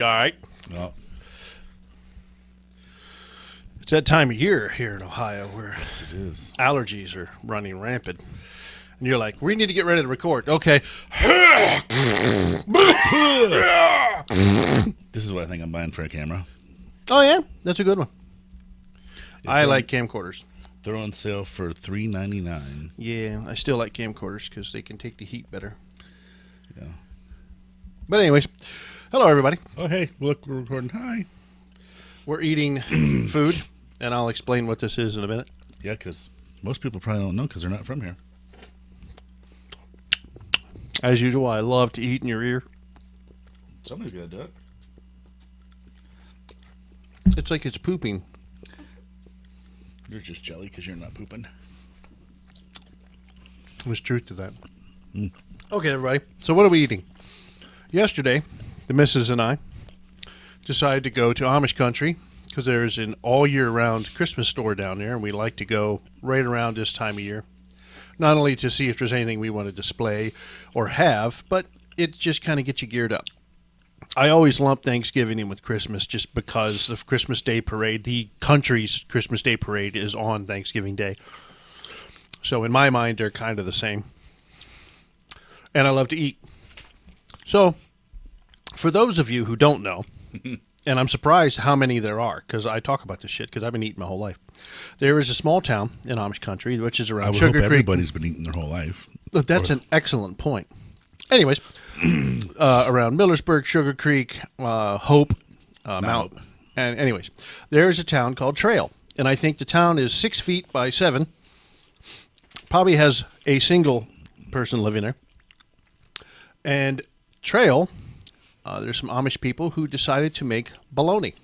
All right. Well, It's that time of year here in Ohio where yes, it is. allergies are running rampant. And you're like, we need to get ready to record. Okay. This is what I think I'm buying for a camera. Oh, yeah. That's a good one. I they're like camcorders. They're on sale for $3.99. Yeah, I still like camcorders because they can take the heat better. Yeah. But anyways, hello, everybody. Oh, hey, look, we're recording. Hi. We're eating food, and I'll explain what this is in a minute. Yeah, because most people probably don't know because they're not from here. As usual, I love to eat in your ear. Somebody's got to do it. It's like it's pooping. You're just jelly because you're not pooping. There's truth to that. Mm. Okay, everybody. So what are we eating? Yesterday, the missus and I decided to go to Amish country because there's an all-year-round Christmas store down there, and we like to go right around this time of year. Not only to see if there's anything we want to display or have, but it just kind of gets you geared up. I always lump Thanksgiving in with Christmas just because the Christmas Day parade, the country's Christmas Day parade, is on Thanksgiving Day. So in my mind, they're kind of the same. And I love to eat. So for those of you who don't know, and I'm surprised how many there are because I talk about this shit because I've been eating my whole life. There is a small town in Amish country, which is around I would Sugar hope Creek. everybody's been eating their whole life. That's an excellent point. Anyways, around Millersburg, Sugar Creek, Hope, Mount. And anyways, there's a town called Trail. And I think the town is 6 feet by 7. Probably has a single person living there. And Trail, there's some Amish people who decided to make bologna.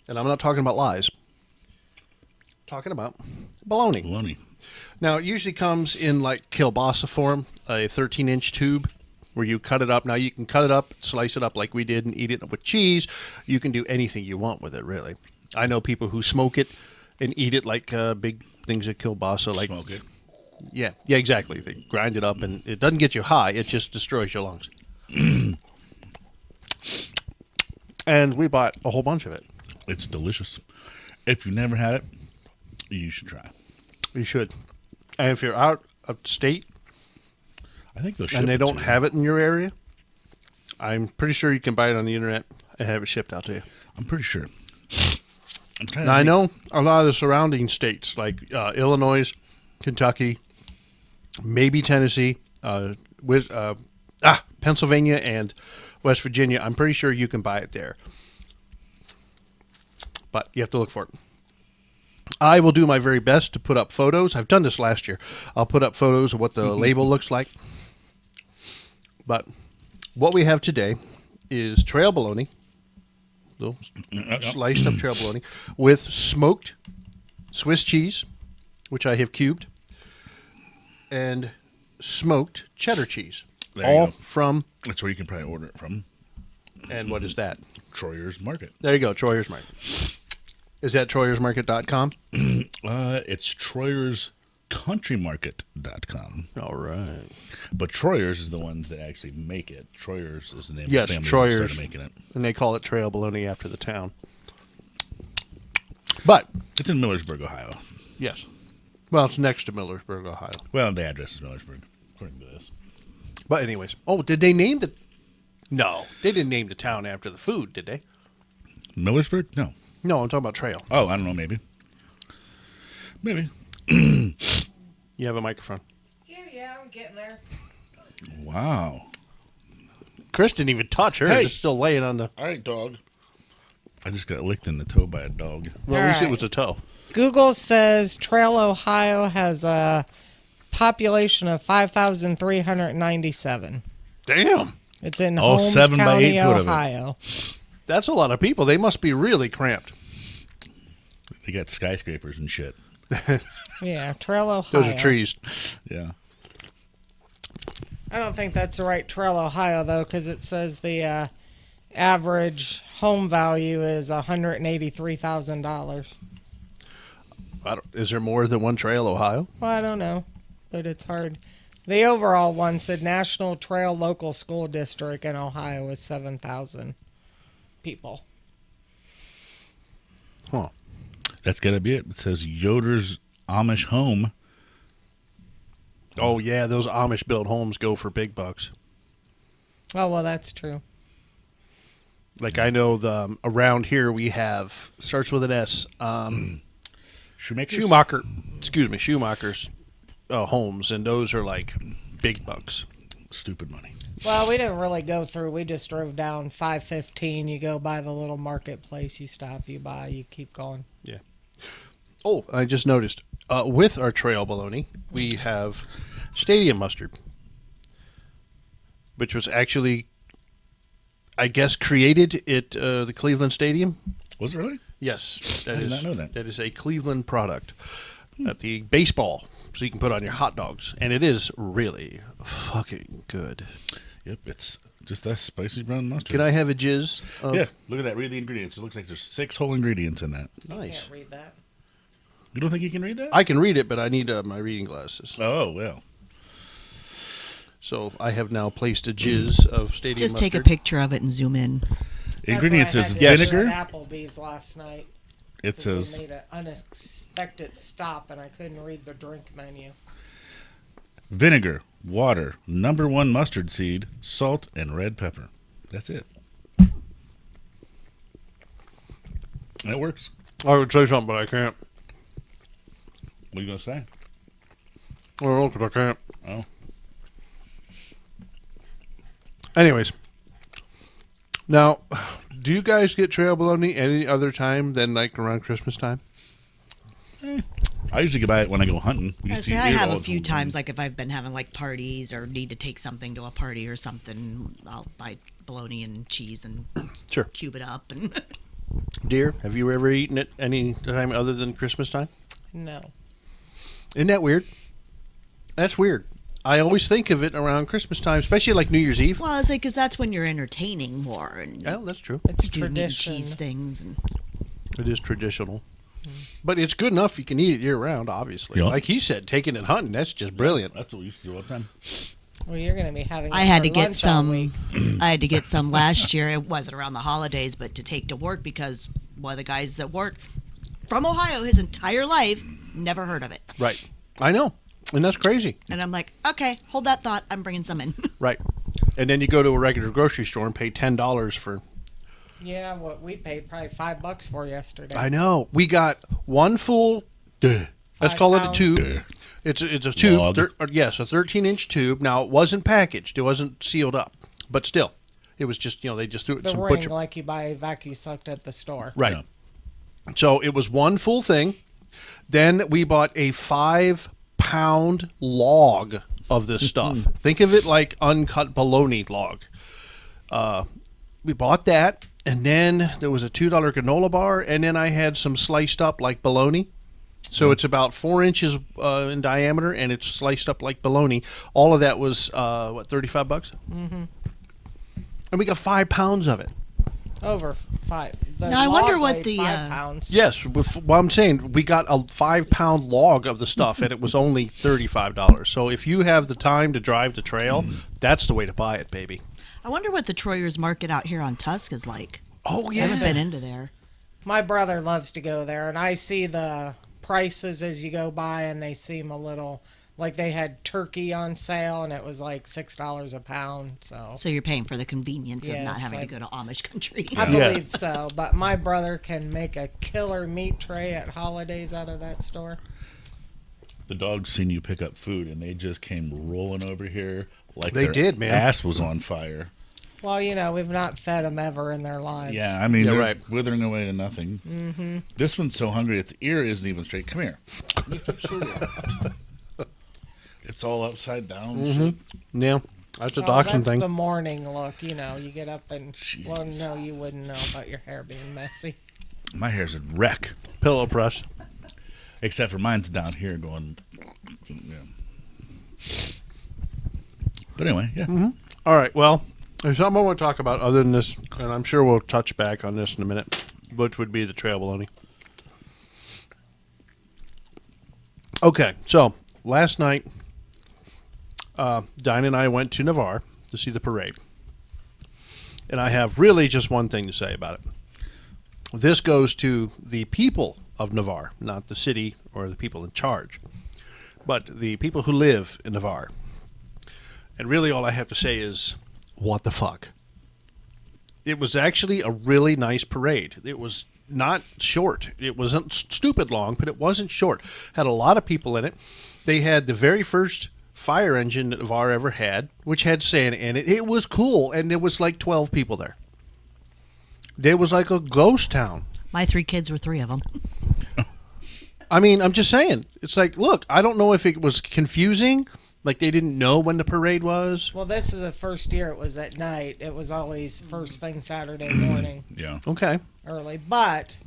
And I'm not talking about lies. I'm talking about bologna. Bologna. Now, it usually comes in like kielbasa form, a 13-inch tube where you cut it up. Now, you can cut it up, slice it up like we did, and eat it with cheese. You can do anything you want with it, really. I know people who smoke it and eat it like big things of kielbasa. Like, Smoke it. Yeah, exactly. They grind it up, and it doesn't get you high. It just destroys your lungs. And we bought a whole bunch of it. It's delicious. If you've never had it, you should try. You should. And if you're out of state I think they'll ship and they it don't to you. have it in your area, I'm pretty sure you can buy it on the internet and have it shipped out to you. I'm pretty sure. I'm trying Now, I to know a lot of the surrounding states like Illinois, Kentucky, maybe Tennessee, Pennsylvania, and West Virginia. I'm pretty sure you can buy it there. But you have to look for it. I will do my very best to put up photos. I've done this last year. I'll put up photos of what the label looks like. But what we have today is trail bologna, little sliced up trail bologna, with smoked Swiss cheese, which I have cubed, and smoked cheddar cheese. There you all go. from, That's where you can probably order it from. and what is that? Troyer's Market. There you go, Troyer's Market. Is that TroyersMarket.com? It's TroyersCountryMarket.com. All right. But Troyer's is the ones that actually make it. Troyer's is the name Yes, of the family that Troyer's. started making it. And they call it trail bologna after the town. But, It's in Millersburg, Ohio. yes. Well, it's next to Millersburg, Ohio. Well, the address is Millersburg, according to this. But anyways. Oh, did they name the... No, they didn't name the town after the food, did they? Millersburg? No. No, I'm talking about trail. Oh, I don't know, maybe. Maybe. You have a microphone. Yeah, I'm getting there. Wow. Chris didn't even touch her. Hey. It's still laying on the... All right, dog. I just got licked in the toe by a dog. Well, at least it All right. was a toe. Google says Trail, Ohio has a population of 5,397. Damn. It's in All Holmes 7 by County, 8 foot of it. Ohio. That's a lot of people. They must be really cramped. They got skyscrapers and shit. Yeah, Trail, Ohio. Those are trees. Yeah. I don't think that's the right Trail, Ohio, though, because it says the average home value is $183,000. Is there more than one trail, Ohio? Well, I don't know, but it's hard. The overall one said National Trail Local School District in Ohio is 7,000. people. Huh. That's got to be it. It says Yoder's Amish Home. Oh, yeah, those Amish built homes go for big bucks. Oh, well, that's true. Like I know around here we have, starts with an S, Schumacher's homes, and those are like big bucks. Stupid money. Well, we didn't really go through. We just drove down 515. You go by the little marketplace. You stop, you buy, you keep going. Yeah. Oh, I just noticed, with our trail bologna, we have stadium mustard, which was actually, I guess, created at the Cleveland Stadium. Was it really? Yes, I did not know that. That is a Cleveland product at the baseball, so you can put on your hot dogs, and it is really fucking good. Yep, it's just that spicy brown mustard. Can I have a jizz? Yeah, look at that. Read the ingredients. It looks like there's 6 whole ingredients in that. Nice. Can't read that. You don't think you can read that? I can read it, but I need my reading glasses. Oh, well. So I have now placed a jizz of stadium Just mustard. take a picture of it and zoom in. Ingredients is That's what I had to do vinegar. at Applebee's last night. It 'Cause we says made an unexpected stop, and I couldn't read the drink menu. vinegar, water, number 1 mustard seed, salt, and red pepper. That's it. That works. I would say something, but I can't. What are you going to say? I don't know, 'cause I can't. Oh. Anyways, now, do you guys get trail bologna any other time than like around Christmas time? I usually get by it when I go hunting. We used to See, eat I it have all a the few time. times, like if I've been having like parties or need to take something to a party or something, I'll buy bologna and cheese and Sure. cube it up. And Dear, have you ever eaten it any time other than Christmas time? No. Isn't that weird? That's weird. I always think of it around Christmas time, especially like New Year's Eve. well, I was like, because that's when you're entertaining more and Well, that's true. It's do meat and tradition. cheese things. And It is traditional. But it's good enough you can eat it year round, obviously. Yeah. Like he said, taking it hunting, that's just brilliant. That's what we used to do all the time. Well, you're going to be having. I it had for to get lunch all some. week. I had to get some last year. It wasn't around the holidays, but to take to work because one of the guys that work from Ohio his entire life never heard of it. Right. I know. And that's crazy. And I'm like, okay, hold that thought. I'm bringing some in. Right. And then you go to a regular grocery store and pay $10 for. Yeah, what we paid probably $5 for yesterday. I know. We got one full. Let's 5 call it a pound. tube. It's a tube. Log. Yes, a 13-inch tube. Now it wasn't packaged. It wasn't sealed up, but still, it was just they just threw it in The some ring butcher. like you buy vacuum sucked at the store. Right. Yeah. So it was one full thing. Then we bought a 5-pound log of this stuff. Think of it like uncut bologna log. We bought that, and then there was a $2 granola bar, and then I had some sliced up like bologna. So it's about 4 inches in diameter, and it's sliced up like bologna. All of that was $35? Mm-hmm. And we got 5 pounds of it. Over 5. The Now, I wonder log what weighed the, 5 pounds. Yes, well, I'm saying we got a 5-pound log of the stuff, and it was only $35. So if you have the time to drive the trail, that's the way to buy it, baby. I wonder what the Troyers Market out here on Tusk is like. Oh I haven't been into there. My brother loves to go there, and I see the prices as you go by, and they seem a little like they had turkey on sale, and it was like $6 a pound. So you're paying for the convenience of not Yes, having to go to Amish country. I Yeah. believe so. But my brother can make a killer meat tray at holidays out of that store. The dogs seen you pick up food, and they just came rolling over here like They their did, man. ass was on fire. Well, we've not fed them ever in their lives. Yeah, I mean, Yeah, they're right. withering away to nothing. Mm-hmm. This one's so hungry, its ear isn't even straight. Come here. It's all upside down. and shit. Yeah, that's a Well, dachshund that's thing. the morning look. You get up and, well, Jeez. no, you wouldn't know about your hair being messy. My hair's a wreck, Pillow press. except for mine's down here going. Yeah. But anyway, yeah. All right, well, there's something I want to talk about other than this, and I'm sure we'll touch back on this in a minute, which would be the trail bologna. Okay, so last night, Dinah and I went to Navarre to see the parade. And I have really just one thing to say about it. This goes to the people of Navarre, not the city or the people in charge, but the people who live in Navarre. And really all I have to say is, what the fuck? It was actually a really nice parade. It was not short. It wasn't stupid long, but it wasn't short. Had a lot of people in it. They had the very first fire engine that Navarre ever had, which had Santa in it. It was cool, and there was like 12 people there. It was like a ghost town. My 3 kids were 3 of them. I mean, I'm just saying. It's like, look, I don't know if it was confusing, like they didn't know when the parade was. Well, this is the first year it was at night. It was always first thing Saturday morning, Yeah. Okay. early. But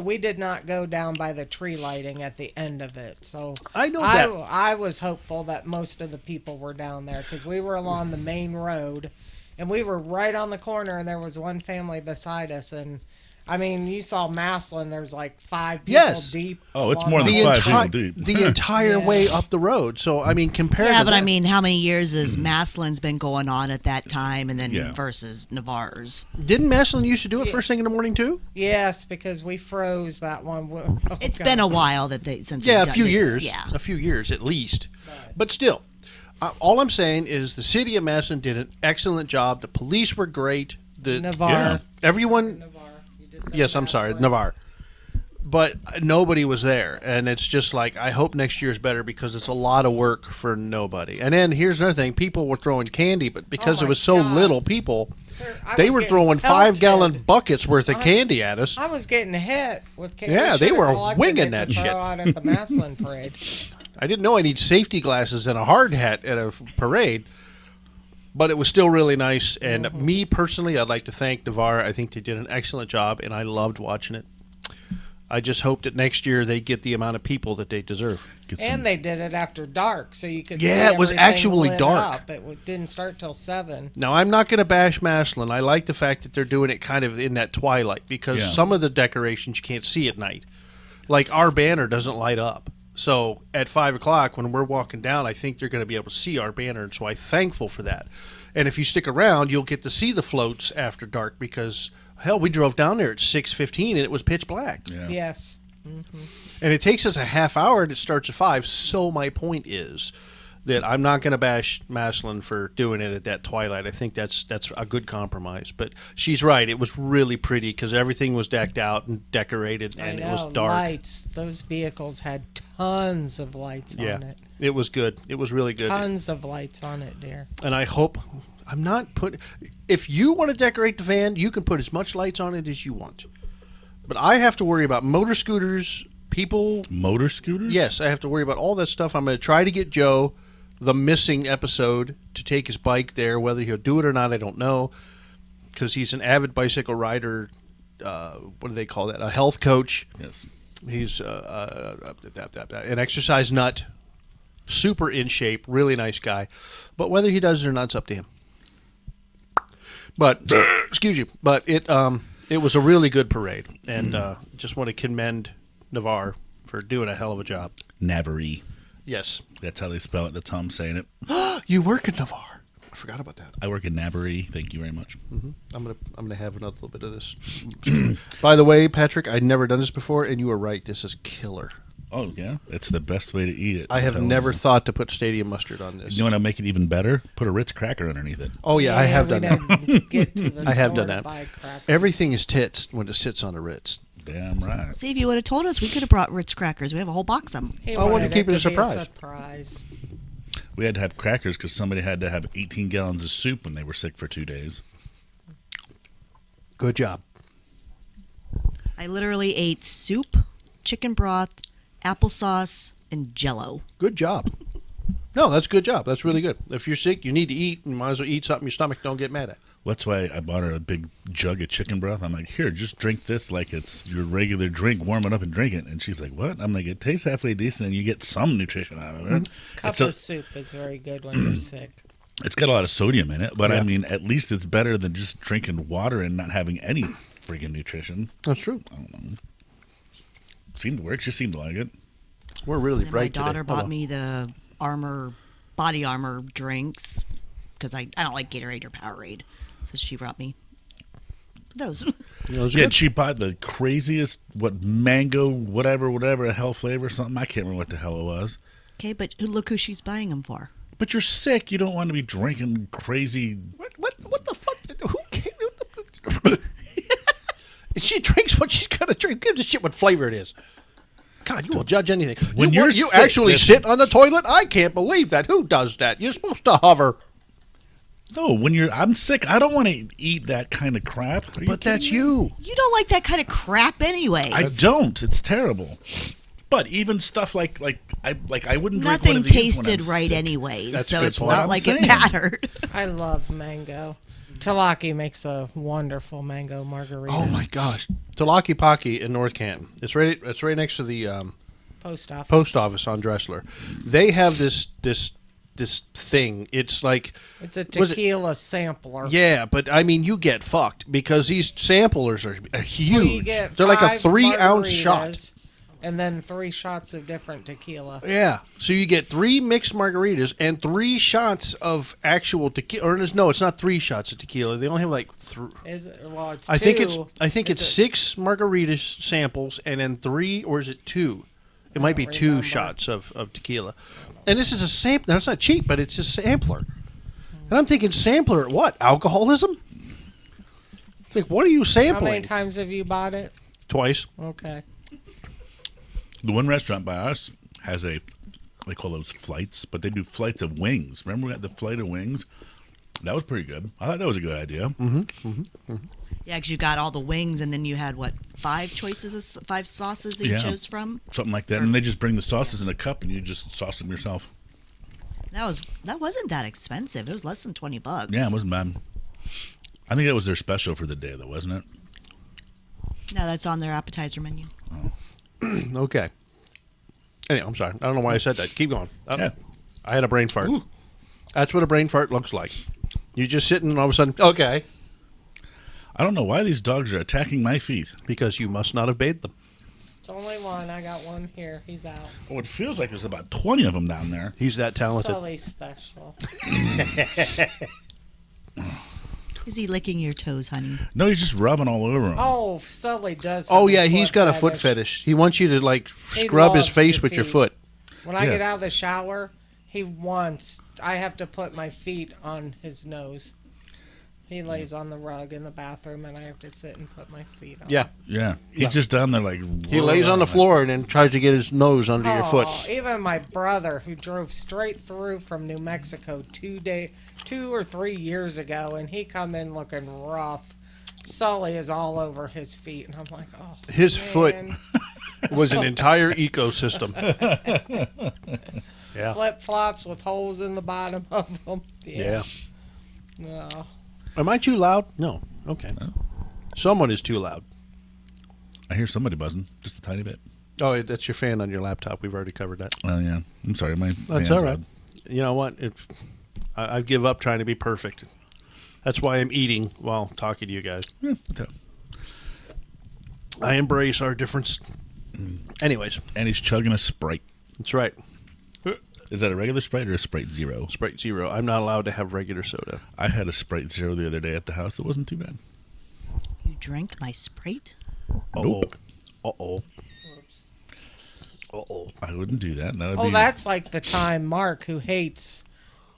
we did not go down by the tree lighting at the end of it. So I know that. I was hopeful that most of the people were down there because we were along the main road, and we were right on the corner, and there was one family beside us, and I mean, you saw Maslin. There's like 5 people Yes. deep. Oh, it's along more than the- 5 people deep. The entire Yeah. way up the road. So, I mean, compared Yeah, to but that, I mean, how many years has Maslin's been going on at that time, and then Yeah. versus Navarre's? didn't Maslin used to do it first thing in the morning too? Yes, because we froze that one. Oh, It's God. been a while since Yeah, they've a done few this. years. Yeah, A few years at least. But still, all I'm saying is the city of Maslin did an excellent job. The police were great. Navarre. Everyone. Navarre. You just said Yes, I'm sorry, Maslin. Navarre. But nobody was there, and it's just like I hope next year's better because it's a lot of work for nobody. And then here's another thing: people were throwing candy, but because Oh there my was so God. little people, I they was were getting throwing pelted. 5-gallon buckets worth of candy at us. I was getting hit with candy. Yeah, they should've were collected winging it that to throw shit. out at the Maslin parade. I didn't know I need safety glasses and a hard hat at a parade, but it was still really nice. And me personally, I'd like to thank Navarre. I think they did an excellent job, and I loved watching it. I just hope that next year they get the amount of people that they deserve. Get some- And they did it after dark, so you could. Yeah, see it was everything actually lit dark. Up. It didn't start till 7. Now, I'm not going to bash Maslin. I like the fact that they're doing it kind of in that twilight because Yeah. some of the decorations you can't see at night. Like our banner doesn't light up. So at 5 o'clock when we're walking down, I think they're going to be able to see our banner. And so I'm thankful for that. And if you stick around, you'll get to see the floats after dark because, hell, we drove down there at 6:15 and it was pitch black. Yeah. Yes. And it takes us a half hour and it starts at 5. So my point is that I'm not going to bash Maslin for doing it at that twilight. I think that's a good compromise. But she's right. It was really pretty because everything was decked out and decorated and I it was know, dark. lights. Those vehicles had tons of lights Yeah, on it. it was good. It was really good. Tons of lights on it, dear. And I hope I'm not putting. If you want to decorate the van, you can put as much lights on it as you want. But I have to worry about motor scooters, people. Motor scooters? Yes, I have to worry about all that stuff. I'm going to try to get Joe, the missing episode, to take his bike there. Whether he'll do it or not, I don't know. Because he's an avid bicycle rider. What do they call that? A health coach. Yes. He's an exercise nut. Super in shape. Really nice guy. But whether he does it or not, it's up to him. But, excuse you. But it was a really good parade. And just want to commend Navarre for doing a hell of a job. Navarre. Yes. That's how they spell it. That's how I'm saying it. You work in Navarre. I forgot about that. I work in Navarre. Thank you very much. I'm gonna have another little bit of this. By the way, Patrick, I'd never done this before, and you were right. This is killer. Oh, yeah? It's the best way to eat it. I have I'm never telling thought to put stadium mustard on this. You know what will make it even better? Put a Ritz cracker underneath it. Oh yeah, I have we done that. didn't get to the I have store done to that. buy crackers. Everything is tits when it sits on a Ritz. Damn right. See, if you would have told us, we could have brought Ritz crackers. We have a whole box of them. He I wanted to wanted keep it a be surprise. surprise. We had to have crackers because somebody had to have 18 gallons of soup when they were sick for 2 days. Good job. I literally ate soup, chicken broth, applesauce, and Jello. Good job. No, that's a good job. That's really good. If you're sick, you need to eat, and might as well eat something your stomach don't get mad at. That's why I bought her a big jug of chicken broth. I'm like, here, just drink this like it's your regular drink. Warm it up and drink it. And she's like, what? I'm like, it tastes halfway decent, and you get some nutrition out of it. Cup It's a- of soup is very good when you're sick. It's got a lot of sodium in it, but Yeah. I mean, at least it's better than just drinking water and not having any freaking nutrition. That's true. Seemed to work. She seemed to like it. We're really And my bright daughter today. bought Hold on. me the body armor drinks because I don't like Gatorade or Powerade. So she brought me those. Those are Yeah, good. she bought the craziest, mango, whatever, hell flavor, something. I can't remember what the hell it was. Okay, but look who she's buying them for. But you're sick. You don't want to be drinking crazy. What the fuck? Who cares? She drinks what she's gonna drink. Who gives a shit what flavor it is? God, you will judge anything. When you you're you sick, actually listen. sit on the toilet? I can't believe that. Who does that? You're supposed to hover. No, I'm sick. I don't want to eat that kind of crap. Are you But that's kidding me? you. You don't like that kind of crap anyway. I don't. It's terrible. But even stuff like I wouldn't drink one Nothing of these when I'm tasted right sick. anyways, That's a so good it's point. not I'm like saying. it mattered. I love mango. Talaki makes a wonderful mango margarita. Oh my gosh, Talaki Paki in North Canton. It's right next to the Post office. post office on Dressler. They have this thing. It's like It's a was it- tequila sampler. Yeah, but I mean, you get fucked because these samplers are huge. Well, you get They're like a 5 3-ounce shot. margaritas and then 3 shots of different tequila. Yeah, so you get 3 mixed margaritas and 3 shots of actual tequila. Or no, it's not 3 shots of tequila. They only have like 3. Is it? Well, it's I think it's two. it's 6 margaritas samples and then 3, or is it 2? It might be don't 2 remember. shots of tequila. And this is a sampler. It's not cheap, but it's a sampler. And I'm thinking, sampler at what? Alcoholism? I think, what are you How many sampling? times have you bought it? Twice. Okay. The one restaurant by us has they call those flights, but they do flights of wings. Remember we got the flight of wings? That was pretty good. I thought that was a good idea. Mm-hmm. Yeah, because you got all the wings, and then you had 5 choices of 5 sauces that you Yeah. chose from. Something like that. And they just bring the sauces in a cup and you just sauce them yourself. That wasn't that expensive. It was less than $20. Yeah, it wasn't bad. I think that was their special for the day, though, wasn't it? No, that's on their appetizer menu. Okay. Anyway, I'm sorry. I don't know why I said that. Keep going. Yeah. I had a brain fart. That's what a brain fart looks like. You just sitting and all of a sudden, okay, I don't know why these dogs are attacking my feet. because you must not have bathed them. It's only one. I got one here. He's out. Oh, it feels like there's about 20 of them down there. He's that talented. Sully's special. Is he licking your toes, honey? No, he's just rubbing all over them. Oh, Sully does. Oh, have yeah, he's got a foot fetish. He wants you to, like, scrub his loves face your with your feet. foot. When I Yeah. get out of the shower, he wants. I have to put my feet on his nose. He lays on the rug in the bathroom, and I have to sit and put my feet on. Yeah. Yeah. He's Yeah. just down there like... He lays on the floor and then tries to get his nose under your foot. Even my brother, who drove straight through from New Mexico 2 or 3 years ago, and he come in looking rough. Sully is all over his feet, and I'm like, oh, His foot man. was an entire ecosystem. Yeah. Flip flops with holes in the bottom of them. Yeah. No. Am I too loud? No. Okay. Someone is too loud. I hear somebody buzzing, just a tiny bit. Oh, that's your fan on your laptop. We've already covered that. Oh, yeah. I'm sorry. My That's fan's all right. loud. You know what? I give up trying to be perfect. That's why I'm eating while talking to you guys. Yeah, okay. I embrace our difference. Anyways, And he's chugging a Sprite. that's right. Is that a regular Sprite or a Sprite Zero? Sprite Zero. I'm not allowed to have regular soda. I had a Sprite Zero the other day at the house. It wasn't too bad. You drank my Sprite? Uh-oh. Nope. Uh-oh. Uh-oh. I wouldn't do that. That would Oh, be... that's like the time Mark, who hates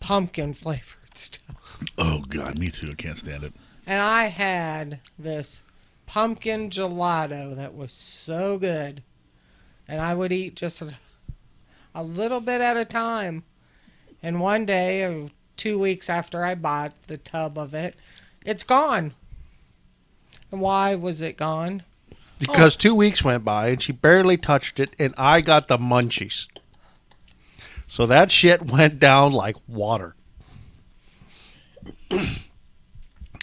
pumpkin flavored stuff. Oh, God. Me too. I can't stand it. And I had this pumpkin gelato that was so good. And I would eat just a little bit at a time. And one day, 2 weeks after I bought the tub of it, it's gone. And why was it gone? Because 2 weeks went by and she barely touched it, and I got the munchies. So that shit went down like water.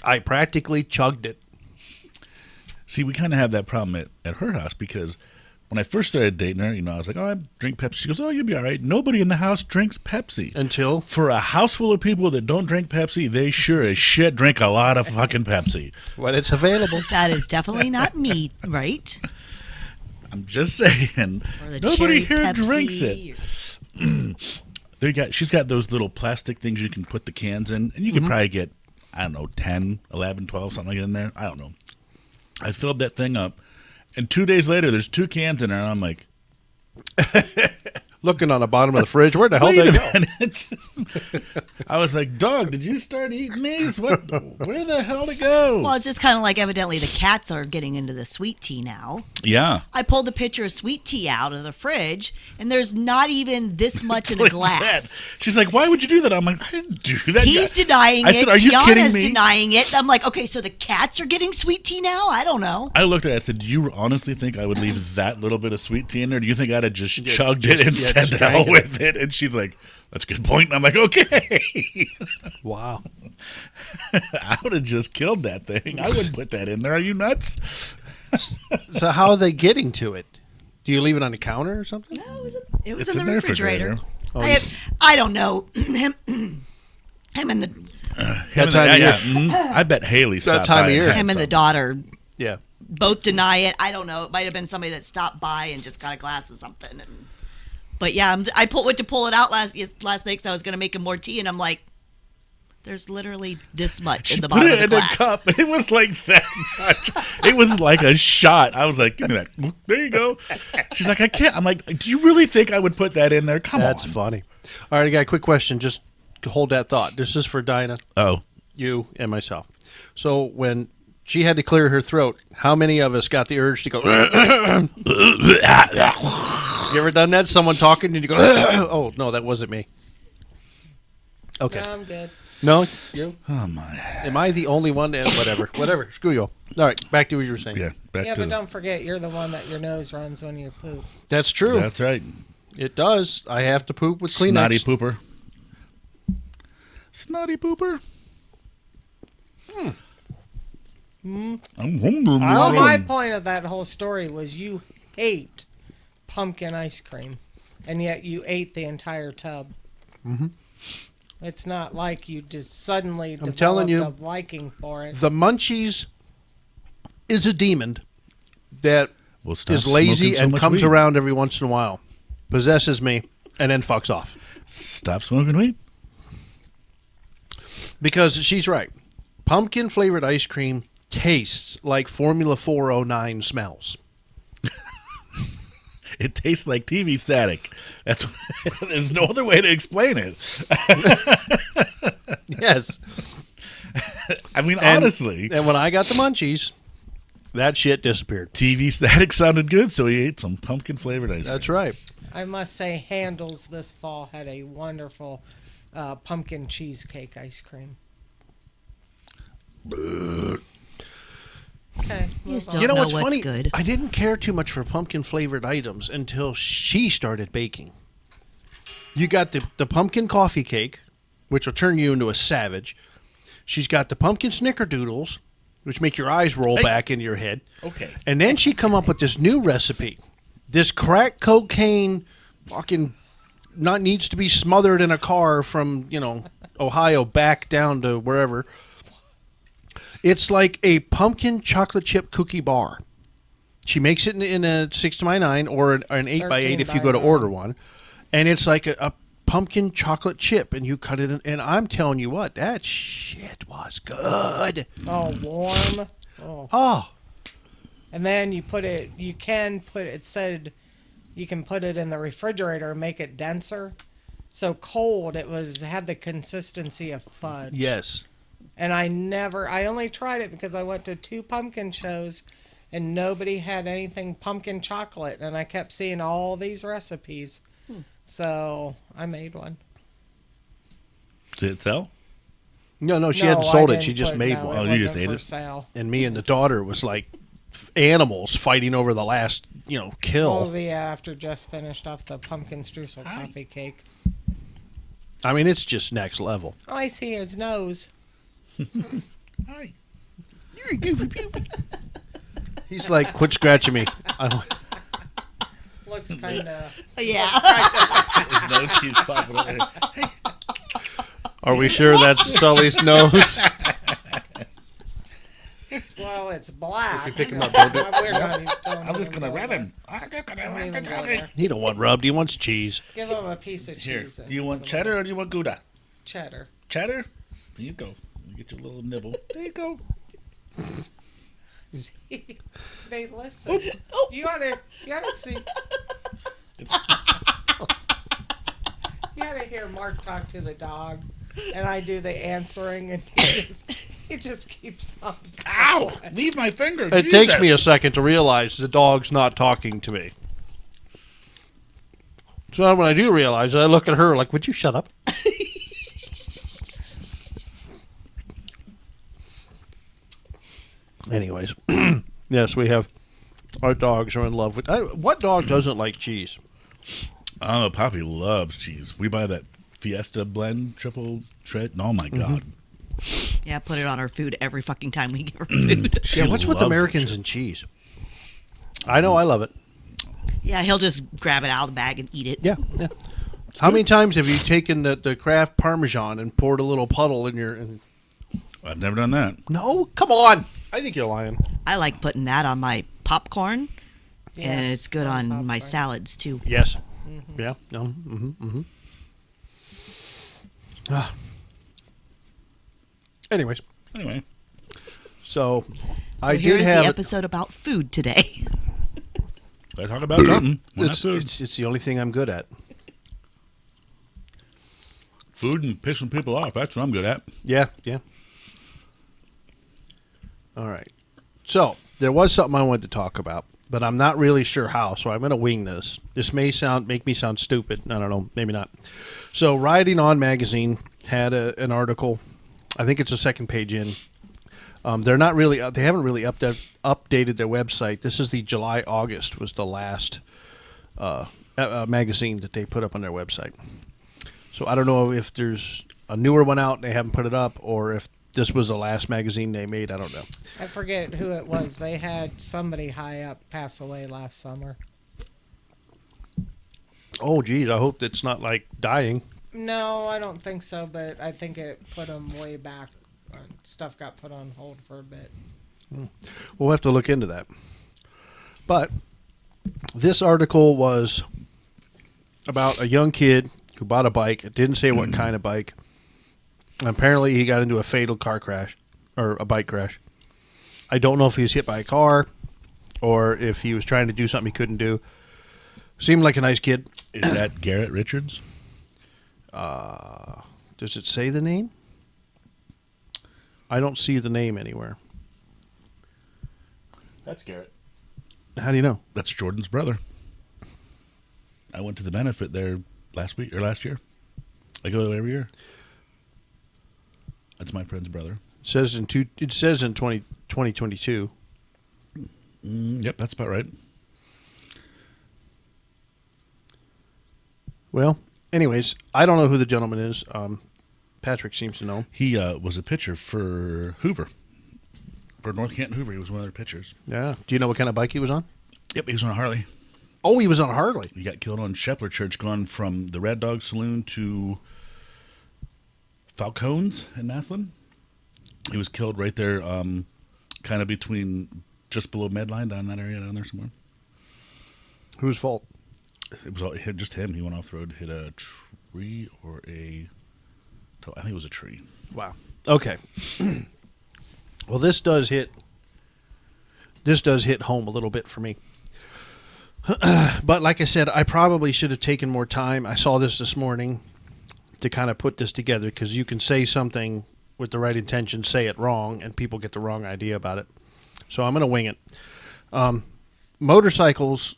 I practically chugged it. See, we kind of have that problem at her house because when I first started dating her, I was like, oh, I drink Pepsi. She goes, oh, you'll be all right. Nobody in the house drinks Pepsi. Until For a house full of people that don't drink Pepsi, they sure as shit drink a lot of fucking Pepsi. when it's available. That is definitely not me, right? I'm just saying. Or the Nobody cherry here Pepsi, drinks it. She's got those little plastic things you can put the cans in, and you can probably get I don't know, 10, 11, 12, something like that in there. I don't know. I filled that thing up, and 2 days later, there's 2 cans in there, and I'm like, Looking on the bottom of the fridge, where the hell wait did a they go? minute. I was like, dog, did you start eating these? What? Where the hell to go? Well, it's just kind of like evidently the cats are getting into the sweet tea now. Yeah. I pulled a pitcher of sweet tea out of the fridge, and there's not even this much in a Like glass. that. She's like, why would you do that? I'm like, I didn't do that. He's denying I it. said, are you kidding Tiana's me? denying it. I'm like, okay, so the cats are getting sweet tea now? I don't know. I looked at it. I said, do you honestly think I would leave that little bit of sweet tea in there? Do you think I'd have just chugged it and said just the hell drank it. with it? And she's like, that's a good point. And I'm like, okay. Wow. I would have just killed that thing. I wouldn't put that in there. Are you nuts? So how are they getting to it? Do you leave it on the counter or something? No, it was It's in the in the refrigerator. refrigerator. I don't know. Him and the That time of year. I bet Haley stopped time by of year. had him and the some. daughter Yeah. both deny it. I don't know. It might have been somebody that stopped by and just got a glass of something. But yeah, I went to pull it out last night because I was going to make him more tea, and I'm like, there's literally this much She in the put bottom it of the in glass. a cup. It was like that much. It was like a shot. I was like, give me that. There you go. She's like, I can't. I'm like, do you really think I would put that in there? Come That's on. funny. All right, I got a quick question. Just hold that thought. This is for Dinah, Oh. you, and myself. So when she had to clear her throat, how many of us got the urge to go? You ever done that? Someone talking and you go, oh, no, that wasn't me. Okay. No, I'm good. No, you? Oh, my. Am I the only one? Whatever. Screw you. All right, back to what you were saying. Yeah. Back Yeah, to but don't forget, you're the one that your nose runs when you poop. That's true. That's right. It does. I have to poop with Kleenex. Snotty pooper. Snotty pooper. Well, my point of that whole story was you hate pumpkin ice cream, and yet you ate the entire tub. Mm-hmm. It's not like you just suddenly developed telling you, a liking for it. The Munchies is a demon that Well, stop is lazy smoking so and much comes weed. around every once in a while, possesses me, and then fucks off. Stop smoking weed. Because she's right. Pumpkin flavored ice cream tastes like Formula 409 smells. It tastes like TV static. That's there's no other way to explain it. Yes. I mean, And- honestly, And when I got the Munchies, that shit disappeared. TV static sounded good, so he ate some pumpkin flavored ice cream. That's right. I must say, Handel's this fall had a wonderful pumpkin cheesecake ice cream. Okay, You move still on. You know know what's what's funny? good. I didn't care too much for pumpkin flavored items until she started baking. You got the pumpkin coffee cake, which will turn you into a savage. She's got the pumpkin snickerdoodles, which make your eyes roll back into your head. Okay. And then she come up with this new recipe. This crack cocaine fucking needs to be smothered in a car from, Ohio back down to wherever. It's like a pumpkin chocolate chip cookie bar. She makes it in a 6x9 or an 8x8 if you go to 13x9. order one. And it's like a pumpkin chocolate chip, and you cut it in. And I'm telling you what, that shit was good. Oh, warm. Oh. Oh, And then you put it, it said you can put it in the refrigerator and make it denser. So cold, it had the consistency of fudge. yes. And I only tried it because I went to 2 pumpkin shows and nobody had anything pumpkin chocolate. And I kept seeing all these recipes. So I made one. Did it sell? No, she No, hadn't I sold it. didn't She just put- made no, one. Oh, It you just wasn't ate for it? sale. And me and the daughter was like animals fighting over the last, kill. Oh, yeah, after Jess finished off the pumpkin streusel coffee cake. I mean, it's just next level. Oh, I see his nose. Hi. You're a goofy puppy. He's like, quit scratching me. Looks kind of. Yeah. His nose keeps popping up. Are we sure that's Sully's nose? Well, it's black. If you pick him up, don't do it. We're not even- I'm just gonna rub him. Don't even go there. He don't want rubbed. He wants cheese. Give him a piece of Here. cheese. and Do you want put him cheddar or do you want Gouda? Cheddar. Cheddar? Here you go. You Get your little nibble. There you go. They listen. You gotta see. You gotta hear Mark talk to the dog, and I do the answering, and he just keeps on going. Ow! Leave my finger. It takes me a second to realize the dog's not talking to me. So when I do realize it, I look at her like, would you shut up? Anyways, yes, we have, our dogs are in love with, what dog doesn't like cheese? Oh, Poppy loves cheese. We buy that Fiesta blend triple shred. Oh, my God. Yeah, put it on our food every fucking time we give her food. Yeah, what's with loves Americans that and cheese? I know, I love it. Yeah, he'll just grab it out of the bag and eat it. Yeah, yeah. How many times have you taken the Kraft Parmesan and poured a little puddle in your... I've never done that. No? Come on! I think you're lying. I like putting that on my popcorn, and Yes, it's good on my popcorn. salads, too. Yes. Yeah. No. Ah. Anyways, Anyway. so So I here's did the have episode about food today. I talk about something. Well, it's, that's food. it's the only thing I'm good at. Food and pissing people off. That's what I'm good at. Yeah. All right. So there was something I wanted to talk about, but I'm not really sure how. So I'm going to wing this. This may make me sound stupid. I don't know. Maybe not. So Riding On magazine had an article. I think it's the second page in. They're not really. They haven't really updated their website. This is the July-August was the last magazine that they put up on their website. So I don't know if there's a newer one out and they haven't put it up, or if this was the last magazine they made. I don't know. I forget who it was. They had somebody high up pass away last summer. Oh, geez. I hope it's not like dying. No, I don't think so, but I think it put them way back. Stuff got put on hold for a bit. We'll have to look into that. But this article was about a young kid who bought a bike. It didn't say what kind of bike. And apparently he got into a fatal car crash, or a bike crash. I don't know if he was hit by a car or if he was trying to do something he couldn't do. Seemed like a nice kid. Is that Garrett Richards? Does it say the name? I don't see the name anywhere. That's Garrett. How do you know? That's Jordan's brother. I went to the benefit there last year. I go there every year. That's my friend's brother. It says in 2022. Yep, that's about right. Well, anyways, I don't know who the gentleman is. Patrick seems to know. He was a pitcher for Hoover. For North Canton Hoover, he was one of their pitchers. Yeah. Do you know what kind of bike he was on? Yep, he was on a Harley. Oh, he was on a Harley. He got killed on Shepler Church, going from the Red Dog Saloon to Falcone's in Massillon. He was killed right there, kind of between, just below Medline, down that area down there somewhere. Whose fault? It was just him. He went off the road, hit a tree or I think it was a tree. Wow. Okay. Well, this does hit home a little bit for me. But like I said, I probably should have taken more time. I saw this morning to kind of put this together, because you can say something with the right intention, say it wrong, and people get the wrong idea about it. So I'm going to wing it. Motorcycles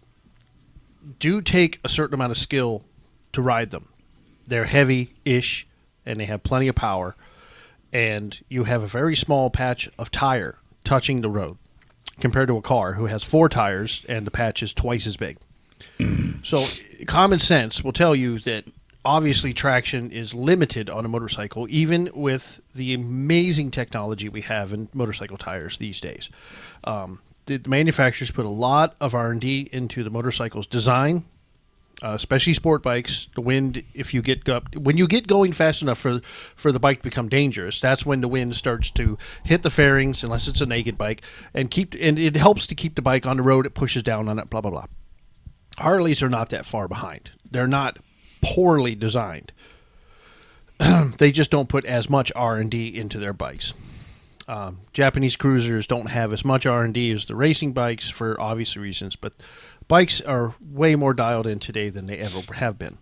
do take a certain amount of skill to ride them. They're heavy-ish, and they have plenty of power. And you have a very small patch of tire touching the road compared to a car who has 4 tires and the patch is twice as big. So common sense will tell you that obviously traction is limited on a motorcycle, even with the amazing technology we have in motorcycle tires these days. The manufacturers put a lot of R&D into the motorcycle's design, especially sport bikes. The wind, when you get going fast enough for the bike to become dangerous, that's when the wind starts to hit the fairings, unless it's a naked bike, and it helps to keep the bike on the road. It pushes down on it, blah, blah, blah. Harleys are not that far behind. They're not poorly designed. They just don't put as much R&D into their bikes. Japanese cruisers don't have as much R&D as the racing bikes for obvious reasons, but bikes are way more dialed in today than they ever have been.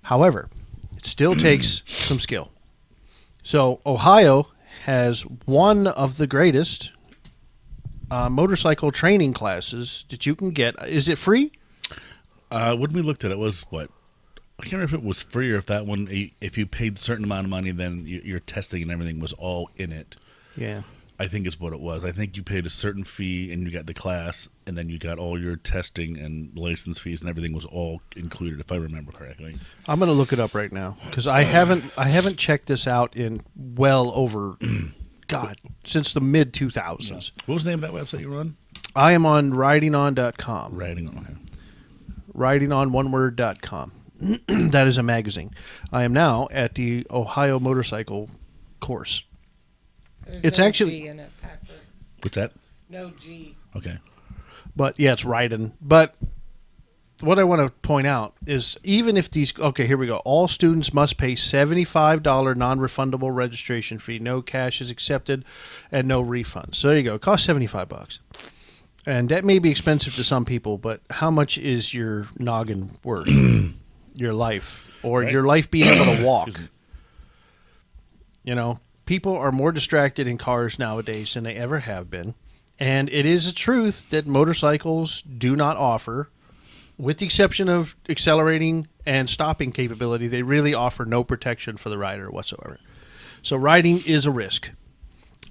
However, it still takes some skill. So Ohio has one of the greatest motorcycle training classes that you can get. Is it free? When we looked at it, was what? I can't remember if it was free or if that one, if you paid a certain amount of money, then your testing and everything was all in it. Yeah. I think is what it was. I think you paid a certain fee and you got the class, and then you got all your testing and license fees and everything was all included, if I remember correctly. I'm going to look it up right now because I haven't checked this out in well over, since the mid 2000s. What was the name of that website you were on? I am on ridingon.com. Riding on. Ridingononeword.com. That is a magazine. I am now at the Ohio motorcycle course. There's It's no actually- G in it, Patrick. What's that? No G. Okay. But yeah, it's riding. But what I want to point out is even if these, okay, here we go. All students must pay $75 non-refundable registration fee. No cash is accepted and no refunds. So there you go. It costs $75. And that may be expensive to some people, but how much is your noggin worth? Your life, or Right. your life being able to walk. Excuse me. You know, people are more distracted in cars nowadays than they ever have been. And it is a truth that motorcycles do not offer, with the exception of accelerating and stopping capability, they really offer no protection for the rider whatsoever. So riding is a risk.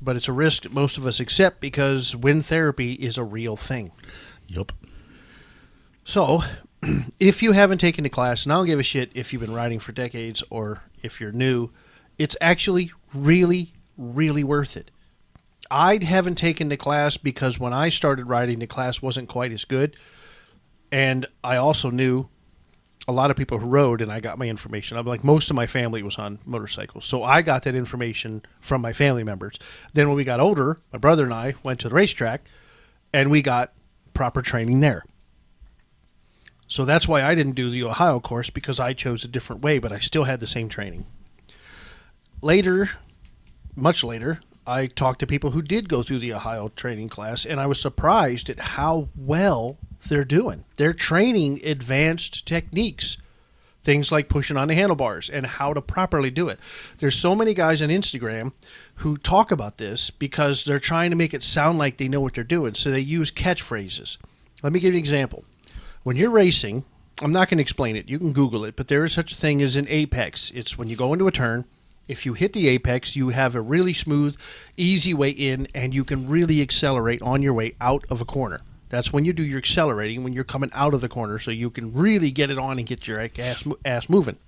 But it's a risk most of us accept because wind therapy is a real thing. Yup. So, if you haven't taken a class, and I don't give a shit if you've been riding for decades or if you're new, it's actually really, really worth it. I haven't taken the class because when I started riding, the class wasn't quite as good. And I also knew a lot of people who rode, and I got my information. I'm like, most of my family was on motorcycles. So I got that information from my family members. Then when we got older, my brother and I went to the racetrack, and we got proper training there. So that's why I didn't do the Ohio course, because I chose a different way, but I still had the same training. Later, much later, I talked to people who did go through the Ohio training class, and I was surprised at how well they're doing. They're training advanced techniques, things like pushing on the handlebars and how to properly do it. There's so many guys on Instagram who talk about this because they're trying to make it sound like they know what they're doing, so they use catchphrases. Let me give you an example. When you're racing, I'm not going to explain it. You can Google it, but there is such a thing as an apex. It's when you go into a turn. If you hit the apex, you have a really smooth, easy way in, and you can really accelerate on your way out of a corner. That's when you do your accelerating, when you're coming out of the corner, so you can really get it on and get your ass moving.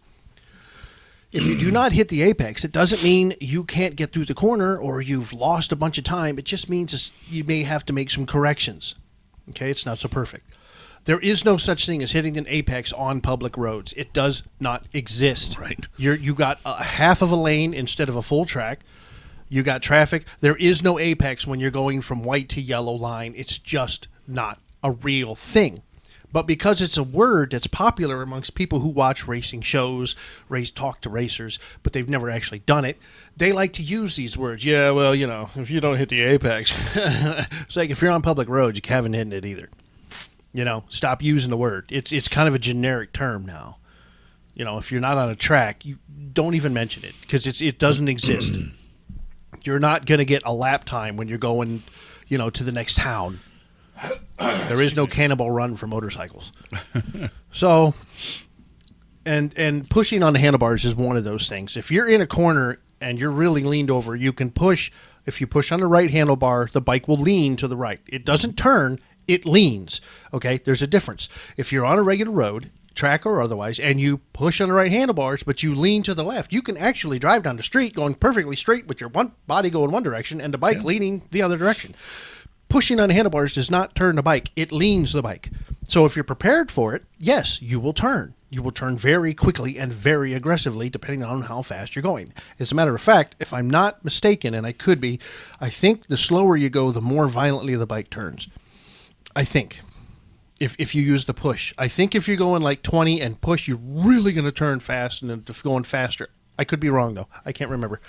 If you do not hit the apex, it doesn't mean you can't get through the corner or you've lost a bunch of time. It just means you may have to make some corrections. Okay, it's not so perfect. There is no such thing as hitting an apex on public roads. It does not exist. Right. You got a half of a lane instead of a full track. You got traffic. There is no apex when you're going from white to yellow line. It's just not a real thing. But because it's a word that's popular amongst people who watch racing shows, talk to racers, but they've never actually done it, they like to use these words. Yeah, well, you know, if you don't hit the apex. It's like if you're on public roads, you haven't hit it either. You know, stop using the word. It's kind of a generic term now. You know, if you're not on a track, you don't even mention it because it doesn't exist. You're not going to get a lap time when you're going, you know, to the next town. There is no Cannonball Run for motorcycles. So, and pushing on the handlebars is one of those things. If you're in a corner and you're really leaned over, you can push. If you push on the right handlebar, the bike will lean to the right. It doesn't turn. It leans. Okay, there's a difference. If you're on a regular road, track or otherwise, and you push on the right handlebars, but you lean to the left, you can actually drive down the street going perfectly straight with your one body going one direction and the bike leaning the other direction. Pushing on the handlebars does not turn the bike. It leans the bike. So if you're prepared for it, yes, you will turn. You will turn very quickly and very aggressively depending on how fast you're going. As a matter of fact, if I'm not mistaken, and I could be, I think the slower you go, the more violently the bike turns. I think, if you use the push. I think if you're going like 20 and push, you're really going to turn fast, and if going faster, I could be wrong, though. I can't remember.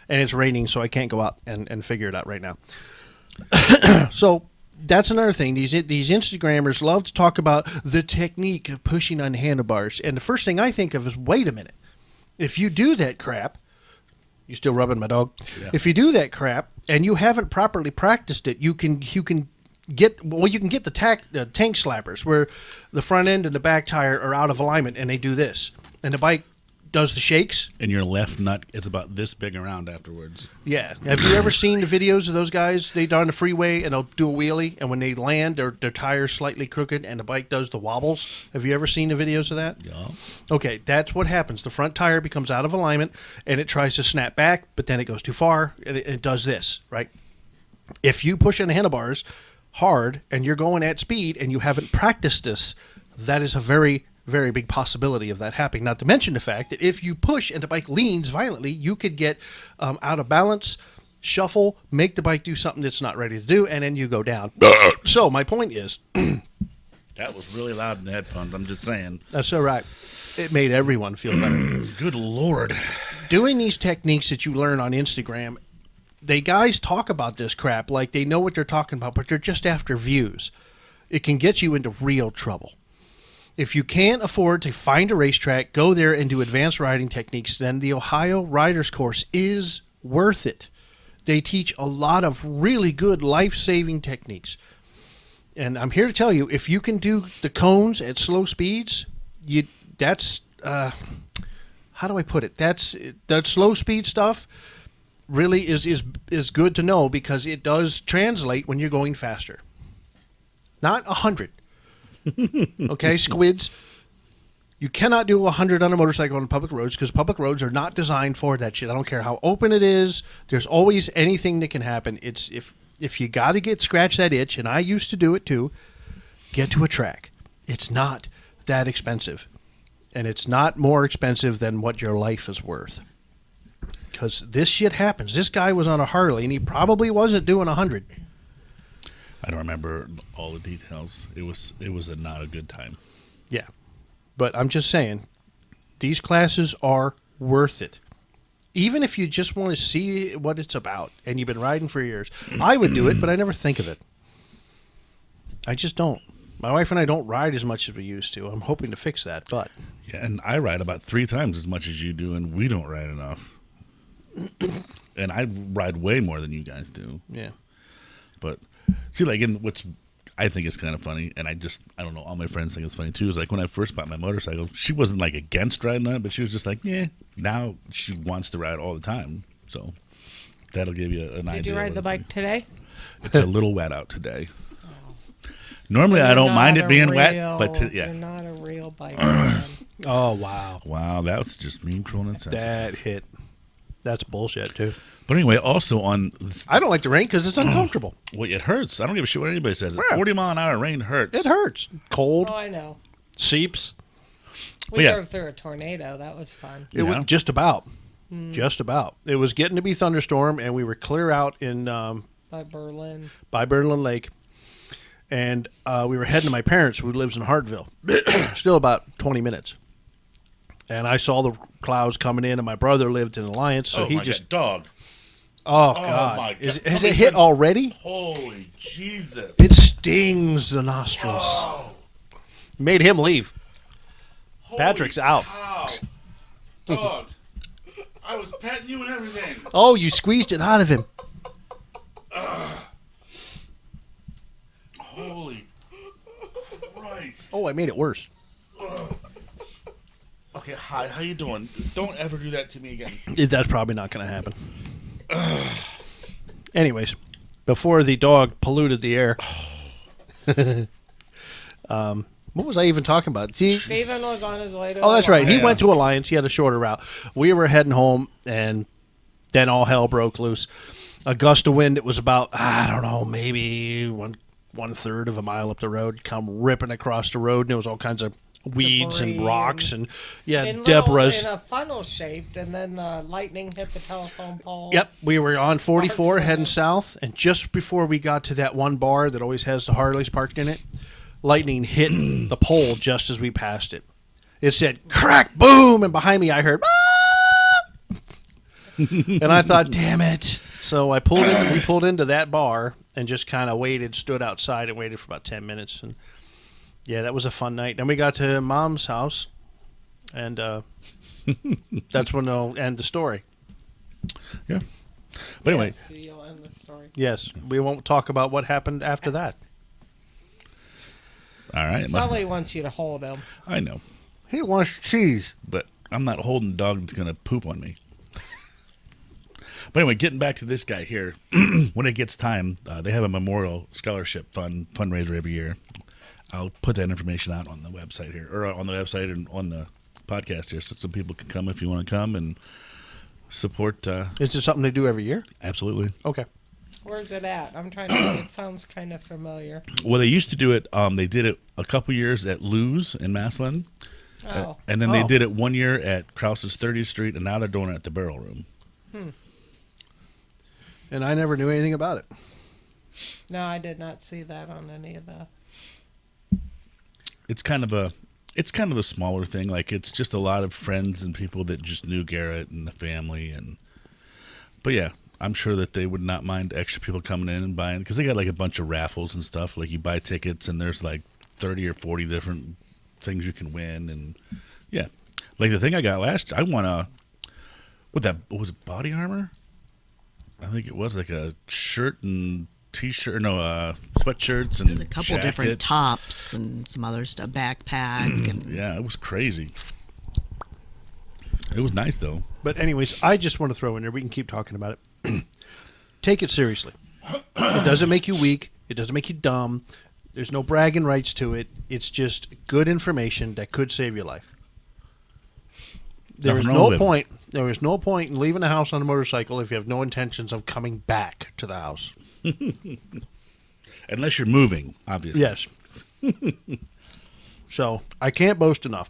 And it's raining, so I can't go out and figure it out right now. So that's another thing. These Instagrammers love to talk about the technique of pushing on handlebars. And the first thing I think of is, wait a minute. If you do that crap, you still rubbing my dog? Yeah. If you do that crap and you haven't properly practiced it, you can get the tank slappers where the front end and the back tire are out of alignment and they do this. And the bike does the shakes. And your left nut is about this big around afterwards. Yeah. Have you ever seen the videos of those guys? They on the freeway and they'll do a wheelie, and when they land, their tire's slightly crooked and the bike does the wobbles. Have you ever seen the videos of that? Yeah. Okay, that's what happens. The front tire becomes out of alignment and it tries to snap back, but then it goes too far and it does this, right? If you push on the handlebars hard and you're going at speed and you haven't practiced this, that is a very, very big possibility of that happening. Not to mention the fact that if you push and the bike leans violently, you could get out of balance, shuffle, make the bike do something that's not ready to do, and then you go down. So my point is, That was really loud in the headphones. I'm just saying. that's all right. It made everyone feel better. Good Lord. Doing these techniques that you learn on Instagram, guys talk about this crap like they know what they're talking about, but they're just after views. It can get you into real trouble. If you can't afford to find a racetrack, go there and do advanced riding techniques, then the Ohio Riders Course is worth it. They teach a lot of really good life-saving techniques. And I'm here to tell you, if you can do the cones at slow speeds, that's how do I put it? That slow speed stuff really is good to know, because it does translate when you're going faster. Not 100. Okay, squids. You cannot do 100 on a motorcycle on public roads, because public roads are not designed for that shit. I don't care how open it is. There's always anything that can happen. It's if you got to scratch that itch, and I used to do it too, get to a track. It's not that expensive. And it's not more expensive than what your life is worth. Because this shit happens. This guy was on a Harley, and he probably wasn't doing 100. I don't remember all the details. It was not a good time. Yeah. But I'm just saying, these classes are worth it. Even if you just want to see what it's about and you've been riding for years. I would do it, but I never think of it. I just don't. My wife and I don't ride as much as we used to. I'm hoping to fix that, but... Yeah, and I ride about 3 times as much as you do, and we don't ride enough. And I ride way more than you guys do. Yeah. But, see, like, what's I think is kind of funny, and I don't know, all my friends think it's funny too, is like when I first bought my motorcycle, she wasn't like against riding on it, but she was just like, yeah, now she wants to ride all the time. So that'll give you an idea. Did you ride the bike today? It's a little wet out today. Normally I don't mind it being wet, but yeah. You're not a real bike man. Oh, wow. Wow, that was just me trolling insensitive. That hit. That's bullshit, too. But anyway, also on... I don't like the rain because it's uncomfortable. Well, it hurts. I don't give a shit what anybody says. Yeah. 40-mile-an-hour rain hurts. It hurts. Cold. Oh, I know. Seeps. We Yeah. drove through a tornado. That was fun. It was just about. Just about. It was getting to be thunderstorm, and we were clear out in By Berlin. by Berlin Lake. And we were heading to my parents, who lives in Hartville. Still about 20 minutes. And I saw the clouds coming in, and my brother lived in Alliance, so he just... dog. Oh, Oh, God. my God. Has Somebody it hit put- already? Holy Jesus. It stings the nostrils. Made him leave. Patrick's out. Wow. Dog. I was petting you and everything. Oh, you squeezed it out of him. Holy Christ. Oh, I made it worse. Okay, hi. How you doing? Don't ever do that to me again. That's probably not going to happen. Anyways, before the dog polluted the air, what was I even talking about? See, Steven was on his way to oh, that's right. He Yes. went to Alliance. He had a shorter route. We were heading home, and then all hell broke loose. A gust of wind. It was about, I don't know, maybe one third of a mile up the road, come ripping across the road, and there was all kinds of weeds and Debris rocks and in Deborah's. in a funnel shaped, and then the lightning hit the telephone pole. Yep, we were on 44 Parks heading in it. south, and just before we got to that one bar that always has the Harleys parked in it, lightning hit the pole just as we passed it. It said crack, boom, and behind me I heard, "Ah!" And I thought, damn it. So we pulled into that bar and just kind of stood outside and waited for about 10 minutes. And yeah, that was a fun night. Then we got to Mom's house, and that's when they'll end the story. Yeah. But anyway. Yes, you'll end the story. Yes, we won't talk about what happened after that. All right. Sully wants you to hold him. I know. He wants cheese. But I'm not holding a dog that's going to poop on me. But anyway, getting back to this guy here, when it gets time, they have a memorial scholarship fundraiser every year. I'll put that information out on the website here, or on the website and on the podcast here, so some people can come if you want to come and support. Is this something they do every year? Absolutely. Okay. Where's it at? I'm trying to think. It sounds kind of familiar. Well, they used to do it. They did it a couple years at Lou's in Massillon. Oh. And then they did it 1 year at Krause's 30th Street, and now they're doing it at the Barrel Room. And I never knew anything about it. No, I did not see that on any of the. It's kind of a smaller thing. Like, it's just a lot of friends and people that just knew Garrett and the family. But yeah, I'm sure that they would not mind extra people coming in and buying, because they got like a bunch of raffles and stuff. Like, you buy tickets and there's like 30 or 40 different things you can win. And yeah, like the thing I got I won what was it, body armor? I think it was like a shirt and t-shirt, sweatshirts and There's a couple jacket. different tops and some other stuff, backpack. And Yeah, it was crazy. It was nice though. But anyways, I just want to throw in there, we can keep talking about it. Take it seriously. It doesn't make you weak. It doesn't make you dumb. There's no bragging rights to it. It's just good information that could save your life. There is no point in leaving the house on a motorcycle if you have no intentions of coming back to the house. Unless you're moving, obviously. Yes. So, I can't boast enough.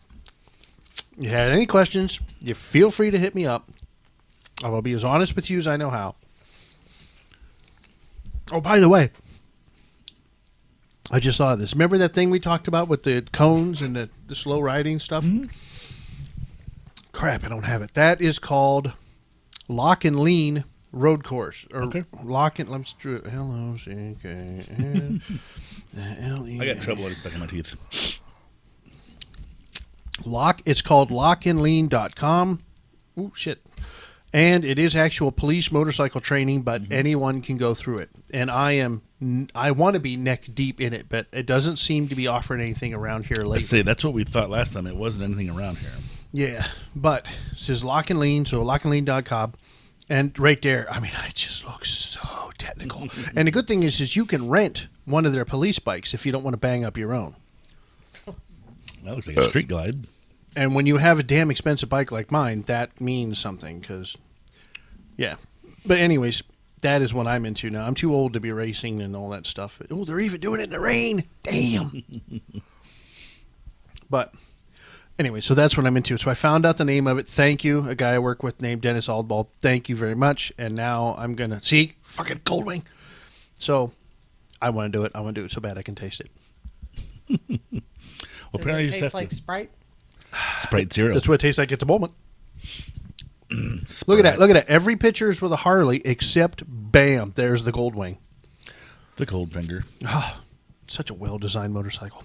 If you had any questions, you feel free to hit me up. I will be as honest with you as I know how. Oh, by the way, I just saw this. Remember that thing we talked about with the cones and the slow riding stuff? Mm-hmm. Crap, I don't have it. That is called Lock and Lean Road Course. Or okay. Lock and... Let's do it. L-O-C-K-N... I got trouble stuck in my teeth. It's called lockandlean.com. Ooh, shit. And it is actual police motorcycle training, but anyone can go through it. And I want to be neck deep in it, but it doesn't seem to be offering anything around here lately. Let's say that's what we thought last time. It wasn't anything around here. Yeah, but it says Lock and Lean, so lockandlean.com. And right there, I mean, it just looks so technical. And the good thing is you can rent one of their police bikes if you don't want to bang up your own. That looks like a street glide. And when you have a damn expensive bike like mine, that means something, because, yeah. But anyways, that is what I'm into now. I'm too old to be racing and all that stuff. Oh, they're even doing it in the rain. Damn. But anyway, so that's what I'm into. So I found out the name of it. Thank you. A guy I work with named Dennis Aldball. Thank you very much. And now I'm going to see fucking Goldwing. So I want to do it. I want to do it so bad I can taste it. Well, does it taste like Sprite? Sprite Zero. That's what it tastes like at the moment. Look at that. Look at that. Every picture is with a Harley except, bam, there's the Goldwing. The Goldfinger. Oh, such a well-designed motorcycle.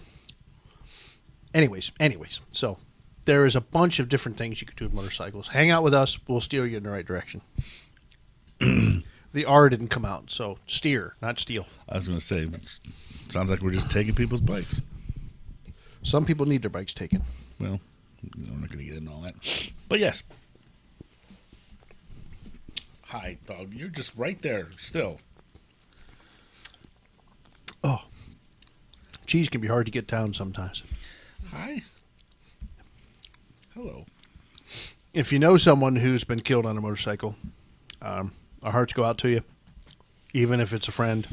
Anyways, so there is a bunch of different things you could do with motorcycles. Hang out with us. We'll steer you in the right direction. The R didn't come out, so steer, not steal. I was going to say, sounds like we're just taking people's bikes. Some people need their bikes taken. Well, I'm not going to get into all that. But yes. Hi, dog. You're just right there still. Oh. Cheese can be hard to get down sometimes. Hi. Hello. If you know someone who's been killed on a motorcycle, our hearts go out to you, even if it's a friend.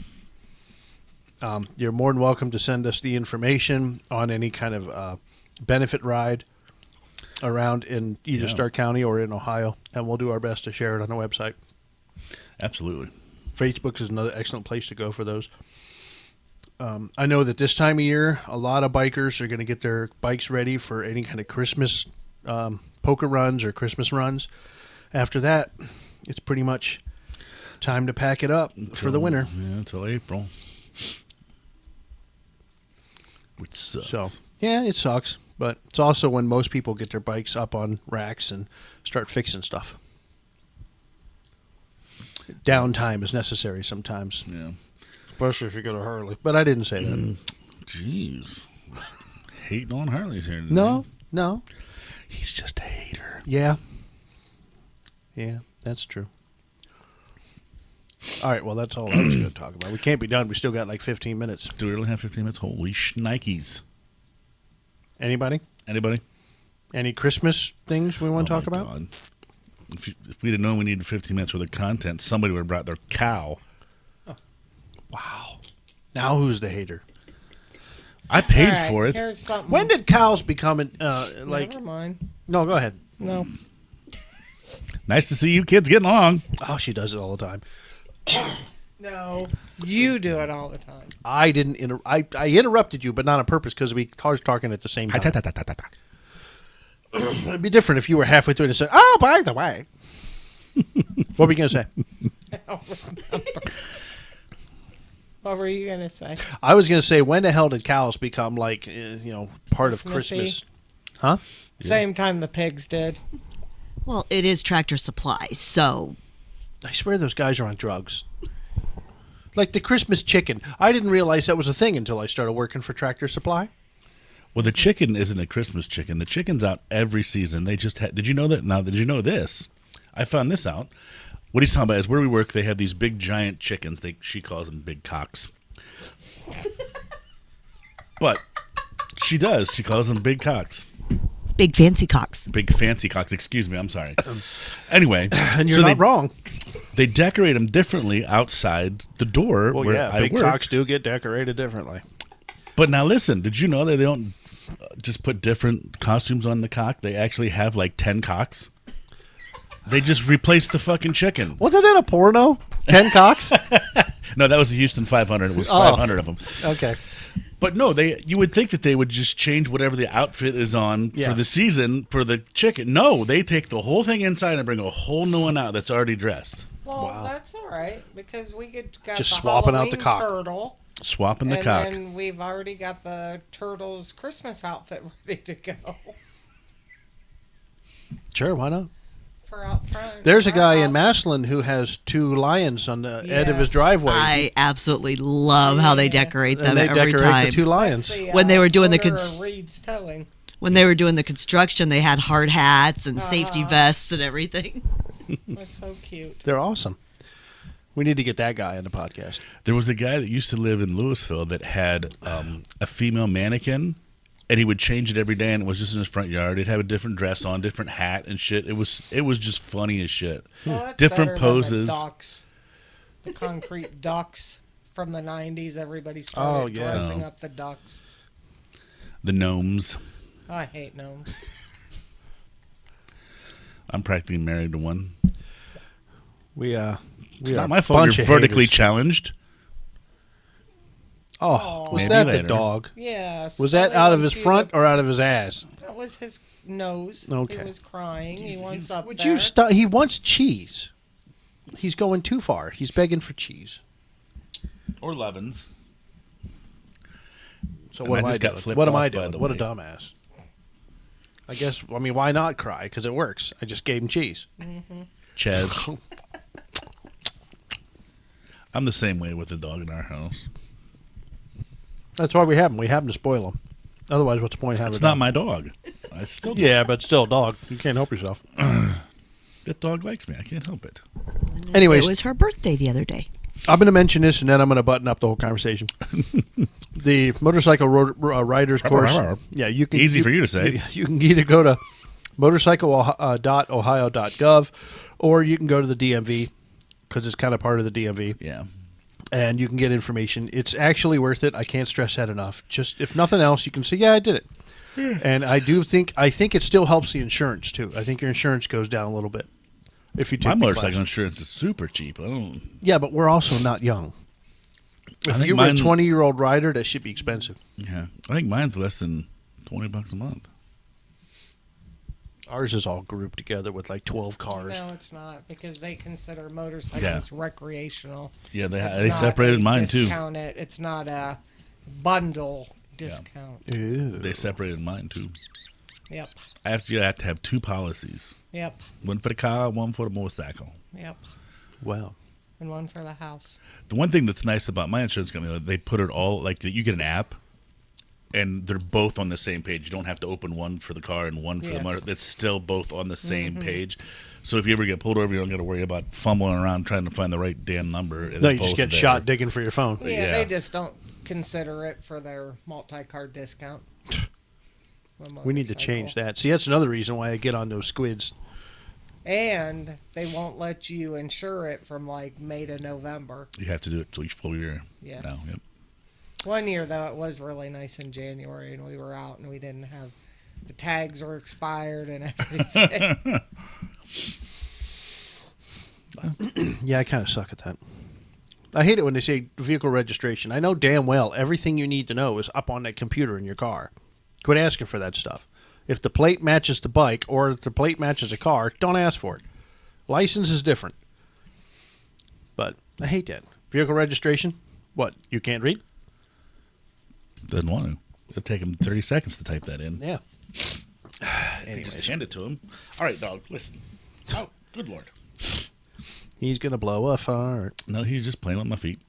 You're more than welcome to send us the information on any kind of benefit ride around in either Stark County or in Ohio, and we'll do our best to share it on the website. Absolutely. Facebook is another excellent place to go for those. I know that this time of year, a lot of bikers are going to get their bikes ready for any kind of Christmas poker runs or Christmas runs. After that, it's pretty much time to pack it up for the winter. Yeah, until April. Which sucks. So, yeah, it sucks. But it's also when most people get their bikes up on racks and start fixing stuff. Downtime is necessary sometimes. Yeah. Especially if you get a Harley. But I didn't say that. Jeez. Hating on Harleys here today. No. He's just a hater. Yeah. Yeah, that's true. All right, well, that's all I was going to talk about. We can't be done. We still got like 15 minutes. Do we really have 15 minutes? Holy shnikes. Anybody? Anybody? Any Christmas things we want to talk about? God. If we'd have known we needed 15 minutes worth of content, somebody would have brought their cow. Wow. Now who's the hater? I paid All right, for it. Here's something. When did cows become like? Never mind. No, go ahead. No. Nice to see you kids getting along. Oh, she does it all the time. No. You do it all the time. I didn't. I interrupted you, but not on purpose because we were talking at the same time. It'd be different if you were halfway through and said, "Oh, by the way." What were you gonna say? I don't remember. What were you going to say? I was gonna say, when the hell did cows become like part of Christmassy? Christmas? Huh? Same time the pigs did. Well, it is Tractor Supply, so I swear those guys are on drugs. Like the Christmas chicken. I didn't realize that was a thing until I started working for Tractor Supply. Well, the chicken isn't a Christmas chicken. The chicken's out every season. They just did you know that? Now, did you know this? I found this out. What he's talking about is where we work, they have these big giant chickens. She calls them big cocks. But she does. She calls them big cocks. big fancy cocks. Big fancy cocks. Excuse me. I'm sorry. Anyway. And you're not wrong. They decorate them differently outside the door Well, where yeah, I big work. cocks do get decorated differently. But now listen, did you know that they don't just put different costumes on the cock? They actually have like 10 cocks. They just replaced the fucking chicken. Wasn't it a porno? 10 cocks? No, that was the Houston 500. It was 500 of them. Okay. But no, you would think that they would just change whatever the outfit is on Yeah. for the season for the chicken. No, they take the whole thing inside and bring a whole new one out that's already dressed. Well, Wow. that's all right because we got Just the swapping out the Halloween cock. turtle, Swapping the and cock. then we've already got the turtle's Christmas outfit ready to go Sure, why not? for out front. There's a Our guy in house. Massillon who has 2 lions on the end of his Yes. driveway. I absolutely love how they decorate them and they every decorate time. the 2 lions. That's the, When they were doing the owner cons- of Reed's Towing. When they were doing the construction, they had hard hats and safety vests and everything. That's so cute. They're awesome. We need to get that guy on the podcast. There was a guy that used to live in Louisville that had a female mannequin, and he would change it every day, and it was just in his front yard. He'd have a different dress on, different hat and shit. It was just funny as shit. Well, that's Different better poses. Than the ducks, the concrete ducks from the '90s. Everybody Oh, started yeah. dressing up the ducks. The gnomes. I hate gnomes. I'm practically married to one. It's Not my fault. You're vertically challenged. Oh, was Maybe that later. the dog? Yes. Was that out of his front or out of his ass? That was his nose. Okay. He was crying. He wants up Would there. you stop? He wants cheese. He's going too far. He's begging for cheese. Or Levins. So And what I am I just got doing? flipped What am I off, by doing? the What a way. dumbass. I mean, why not cry? Because it works. I just gave him cheese. Chaz. I'm the same way with the dog in our house. That's why we have him. We have him to spoil him. Otherwise, what's the point of having It's a not dog? my dog. I still Yeah, but still a dog. You can't help yourself. That dog likes me. I can't help it. Anyways, It was her birthday the other day. I'm going to mention this, and then I'm going to button up the whole conversation. The motorcycle riders course. Yeah, you can. Easy for you to say. You can either go to motorcycle.ohio.gov, or you can go to the DMV because it's kind of part of the DMV, Yeah. and you can get information. It's actually worth it. I can't stress that enough. Just if nothing else, you can say, "Yeah, I did it." And I think it still helps the insurance too. I think your insurance goes down a little bit if you take My the motorcycle classes. insurance is super cheap. I don't. Yeah, but we're also not young. If think you were a mine- 20-year-old rider, that should be expensive. Yeah. I think mine's less than $20 a month. Ours is all grouped together with like 12 cars. No, it's not because they consider motorcycles recreational. Yeah, It's they not separated a mine too. discount. It's not a bundle discount. Ew. They separated mine too. Yep. I have to have two policies. Yep. One for the car, one for the motorcycle. Yep. Wow. And one for the house. The one thing that's nice about my insurance company, they put it all, like, you get an app, and they're both on the same page. You don't have to open one for the car and one for the motor. It's still both on the same page. So if you ever get pulled over, you don't got to worry about fumbling around trying to find the right damn number. No, you just get shot digging for your phone. Yeah, they just don't consider it for their multi-car discount. We need to change that. See, that's another reason why I get on those squids. And they won't let you insure it from like May to November. You have to do it till each full year. Yes. Now, yep. One year, though, it was really nice in January, and we were out, and we didn't have the tags were expired and everything. Yeah, I kind of suck at that. I hate it when they say vehicle registration. I know damn well everything you need to know is up on that computer in your car. Quit asking for that stuff. If the plate matches the bike or if the plate matches a car, don't ask for it. License is different. But I hate that. Vehicle registration? What, you can't read? Doesn't want to. It'll take him 30 seconds to type that in. Yeah. Anyways, just hand it to him. All right, dog, listen. Oh, good Lord. He's going to blow a fart. No, he's just playing with my feet.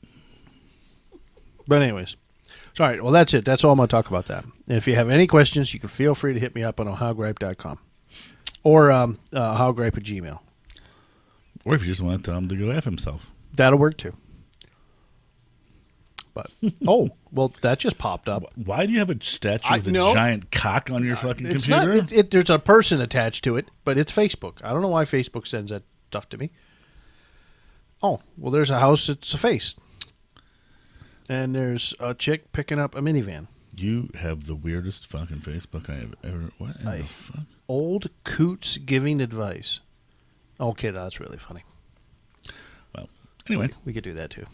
But anyways. So, all right, well, that's it. That's all I'm going to talk about that. And if you have any questions, you can feel free to hit me up on ohiogripe.com or ohiogripe@gmail. Or if you just want to tell him to go F himself. That'll work too. But oh, well, that just popped up. Why do you have a statue with a giant cock on your fucking It's computer? not. There's a person attached to it, but it's Facebook. I don't know why Facebook sends that stuff to me. Oh, well, there's a house. It's a face, and there's a chick picking up a minivan. You have the weirdest fucking Facebook I have ever. What in the fuck? Old coots giving advice. Okay, that's really funny. Well, anyway, we could do that too.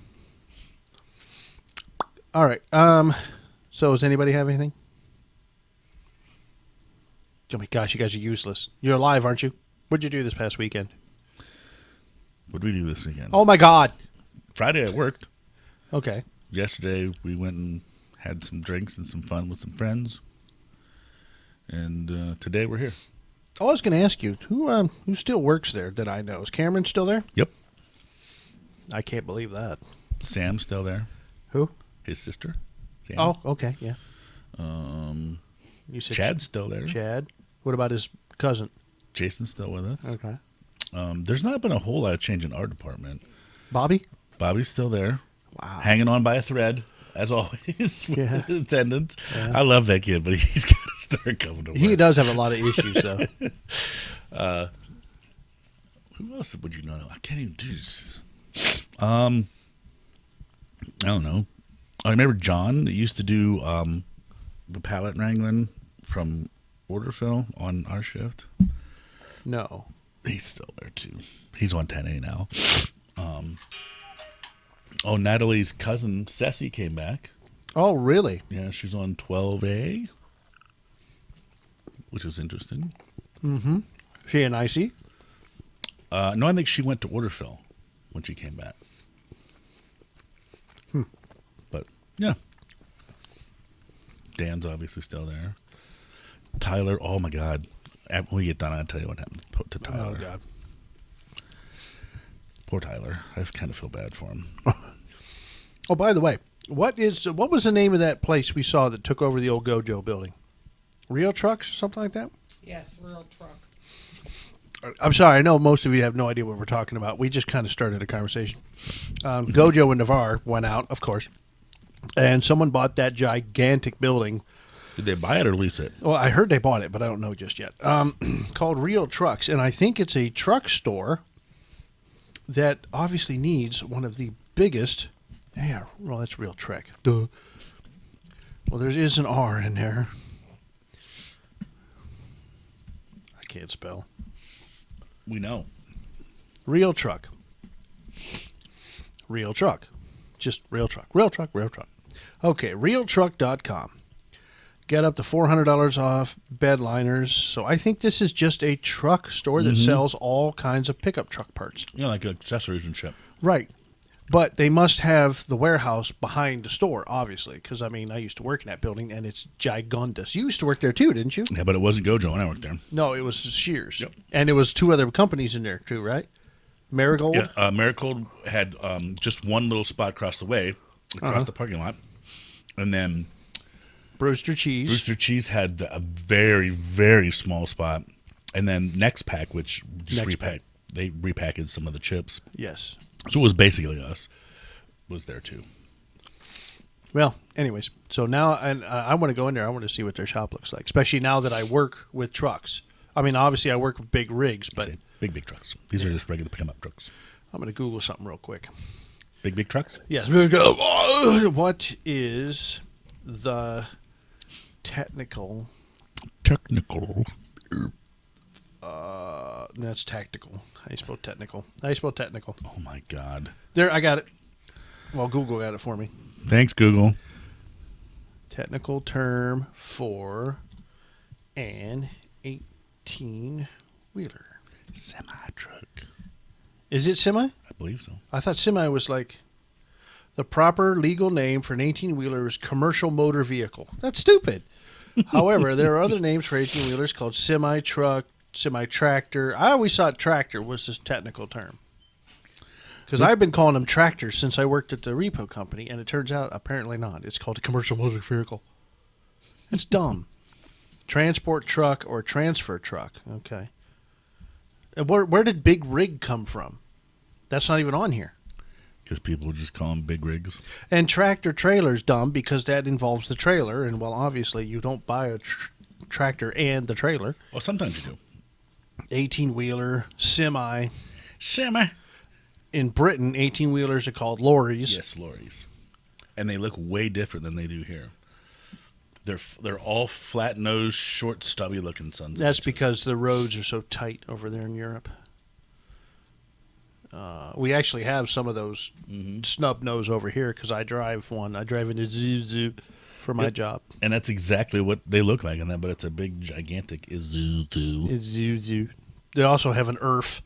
All right. So does anybody have anything? Oh my gosh, you guys are useless. You're alive, aren't you? What'd you do this past weekend? What did we do this weekend? Oh my God. Friday I worked. Okay. Yesterday we went and had some drinks and some fun with some friends. And today we're here. Oh, I was going to ask you, who still works there that I know? Is Cameron still there? Yep. I can't believe that. Sam's still there. Who? His sister. Sam. Oh, okay, yeah. You said Chad's still there. Chad. What about his cousin? Jason's still with us. Okay. There's not been a whole lot of change in our department. Bobby? Bobby's still there. Wow. Hanging on by a thread, as always, with attendance. Yeah. I love that kid, but he's got to start coming to work. He does have a lot of issues, though. Who else would you know? I can't even do this. I don't know. I remember John that used to do the pallet wrangling from order fill on our shift. No. He's still there, too. He's on 10A now. Natalie's cousin, Ceci, came back. Oh, really? Yeah, she's on 12A, which was interesting. Mm-hmm. She an IC? No, I think she went to order fill when she came back. But, yeah. Dan's obviously still there. Tyler, oh, my God. When we get done, I'll tell you what happened to Tyler. Oh, God. Poor Tyler. I kind of feel bad for him. Oh, by the way, what was the name of that place we saw that took over the old Gojo building? Real Trucks or something like that? Yes, real truck. I'm sorry. I know most of you have no idea what we're talking about. We just kind of started a conversation. Gojo and Navarre went out, of course, and someone bought that gigantic building. Did they buy it or lease it? Well, I heard they bought it, but I don't know just yet. Called Real Trucks, and I think it's a truck store that obviously needs one of the biggest. Yeah, well, that's Real Trek. Duh. Well, there is an R in there. I can't spell. We know. Real Truck. Real Truck. Just Real Truck. Real Truck, Real Truck. Okay, realtruck.com. get up to $400 off bed liners. So I think this is just a truck store that sells all kinds of pickup truck parts. You know, like accessories and shit. Right. But they must have the warehouse behind the store, obviously, because, I mean, I used to work in that building, and it's gigundous. You used to work there, too, didn't you? Yeah, but it wasn't Gojo when I worked there. No, it was Shears. Yep. And it was 2 other companies in there, too, right? Marigold? Yeah, Marigold had just one little spot across the way, across the parking lot. And then Brewster Cheese. Brewster Cheese had a very, very small spot. And then Next Pack, which just Next Pack. they repackaged some of the chips. Yes. So it was basically us. Was there too. Well, anyways, so now and I want to go in there. I want to see what their shop looks like, especially now that I work with trucks. I mean, obviously, I work with big rigs, but Big trucks. These are just regular pickup trucks. I'm going to Google something real quick. Big trucks? Yes. We're gonna go. What is the technical? Technical. That's tactical. How you spell technical? How you spell technical? Oh my God. There, I got it. Well, Google got it for me. Thanks, Google. Technical term for an 18-wheeler. Semi-truck. Is it semi? I believe so. I thought semi was like the proper legal name for an 18-wheeler is commercial motor vehicle. That's stupid. However, there are other names for 18-wheelers called semi-truck, semi-tractor. I always thought tractor was this technical term. Because I've been calling them tractors since I worked at the repo company, and it turns out apparently not. It's called a commercial motor vehicle. It's dumb. Transport truck or transfer truck. Okay. And where did big rig come from? That's not even on here. Because people just call them big rigs. And tractor trailer's dumb because that involves the trailer, and well, obviously you don't buy a tractor and the trailer. Well, sometimes you do. 18-wheeler, semi. Semi. In Britain, 18-wheelers are called lorries. Yes, lorries. And they look way different than they do here. They're all flat-nosed, short, stubby-looking sons. That's because the roads are so tight over there in Europe. We actually have some of those snub nose over here because I drive one. I drive in a Isuzu for my job. And that's exactly what they look like in that, but it's a big, gigantic Isuzu. Isuzu. They also have an ERF.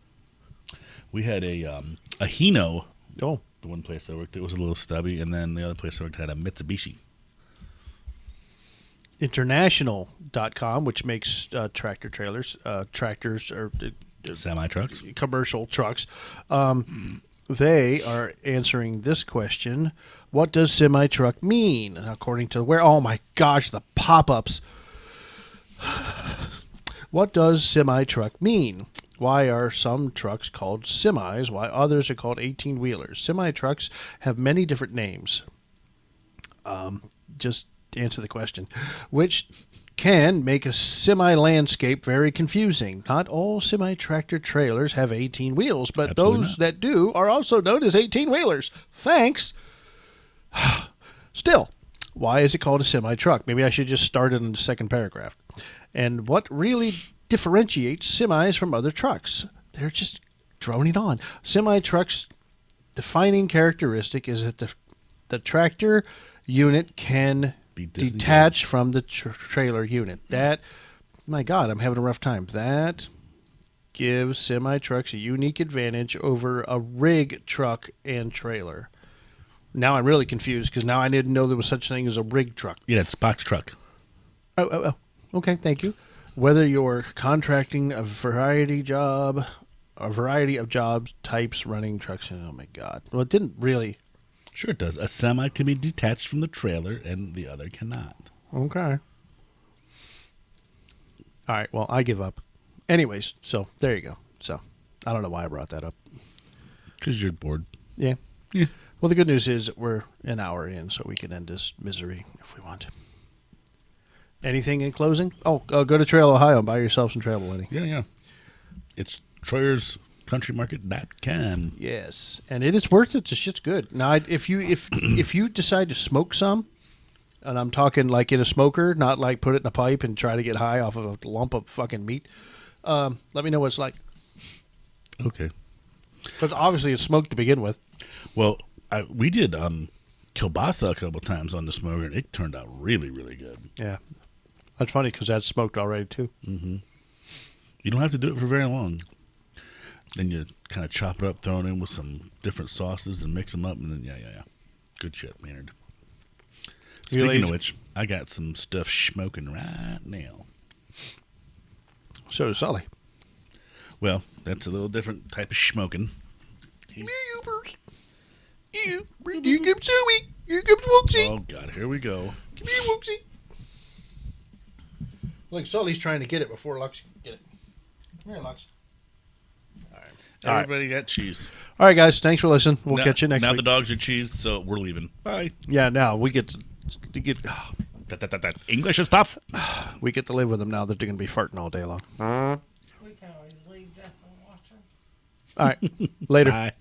We had a Hino. Oh. The one place I worked, it was a little stubby, and then the other place I worked had a Mitsubishi. International.com, which makes tractor trailers, tractors, or Semi-trucks. commercial trucks. They are answering this question. What does semi-truck mean? According to where? Oh my gosh, the pop-ups. What does semi-truck mean? Why are some trucks called semis? Why others are called 18-wheelers? Semi-trucks have many different names. Just answer the question. Which can make a semi-landscape very confusing. Not all semi-tractor trailers have 18 wheels, but Absolutely those not. that do are also known as 18-wheelers. Thanks. Still, why is it called a semi-truck? Maybe I should just start it in the second paragraph. And what really differentiates semis from other trucks? They're just droning on. Semi-trucks' defining characteristic is that the tractor unit can Be detach from the trailer unit. That, my God, I'm having a rough time. That gives semi-trucks a unique advantage over a rig truck and trailer. Now I'm really confused because now I didn't know there was such a thing as a rig truck. Yeah, it's box truck. Oh. Okay, thank you. Whether you're contracting a variety of job types, running trucks. Oh my God. Well, it didn't really. Sure it does. A semi can be detached from the trailer and the other cannot. Okay. All right. Well, I give up. Anyways, so there you go. So I don't know why I brought that up. Because you're bored. Yeah. Yeah. Well, the good news is that we're an hour in, so we can end this misery if we want. Anything in closing? Oh, go to Trail Ohio and buy yourself some travel, Eddie. Yeah. It's TroyersCountryMarket.com. Yes, and it is worth it. The shit's good. Now, if you decide to smoke some, and I'm talking like in a smoker, not like put it in a pipe and try to get high off of a lump of fucking meat, let me know what it's like. Okay. Because obviously it's smoked to begin with. Well, we did kielbasa a couple times on the smoker, and it turned out really, really good. Yeah, That's funny because that's smoked already too. You don't have to do it for very long. Then you kind of chop it up, throw it in with some different sauces, and mix them up, and then yeah. Good shit, Maynard. Speaking of which, I got some stuff smoking right now. So does Sully. Well, that's a little different type of smoking. Here comes Zoe. Here comes Wooksy. Oh God, here we go. Come here, Wooksy. Look, Sully's trying to get it before Lux can get it. Come here, Lux. Everybody got cheese. All right, guys. Thanks for listening. We'll catch you next now week. the dogs are cheese, so we're leaving. Bye. Yeah, now we get to get That English is tough. we get to live with them now that they're going to be farting all day long. We can always leave Jess and watch her. All right. Later. Bye.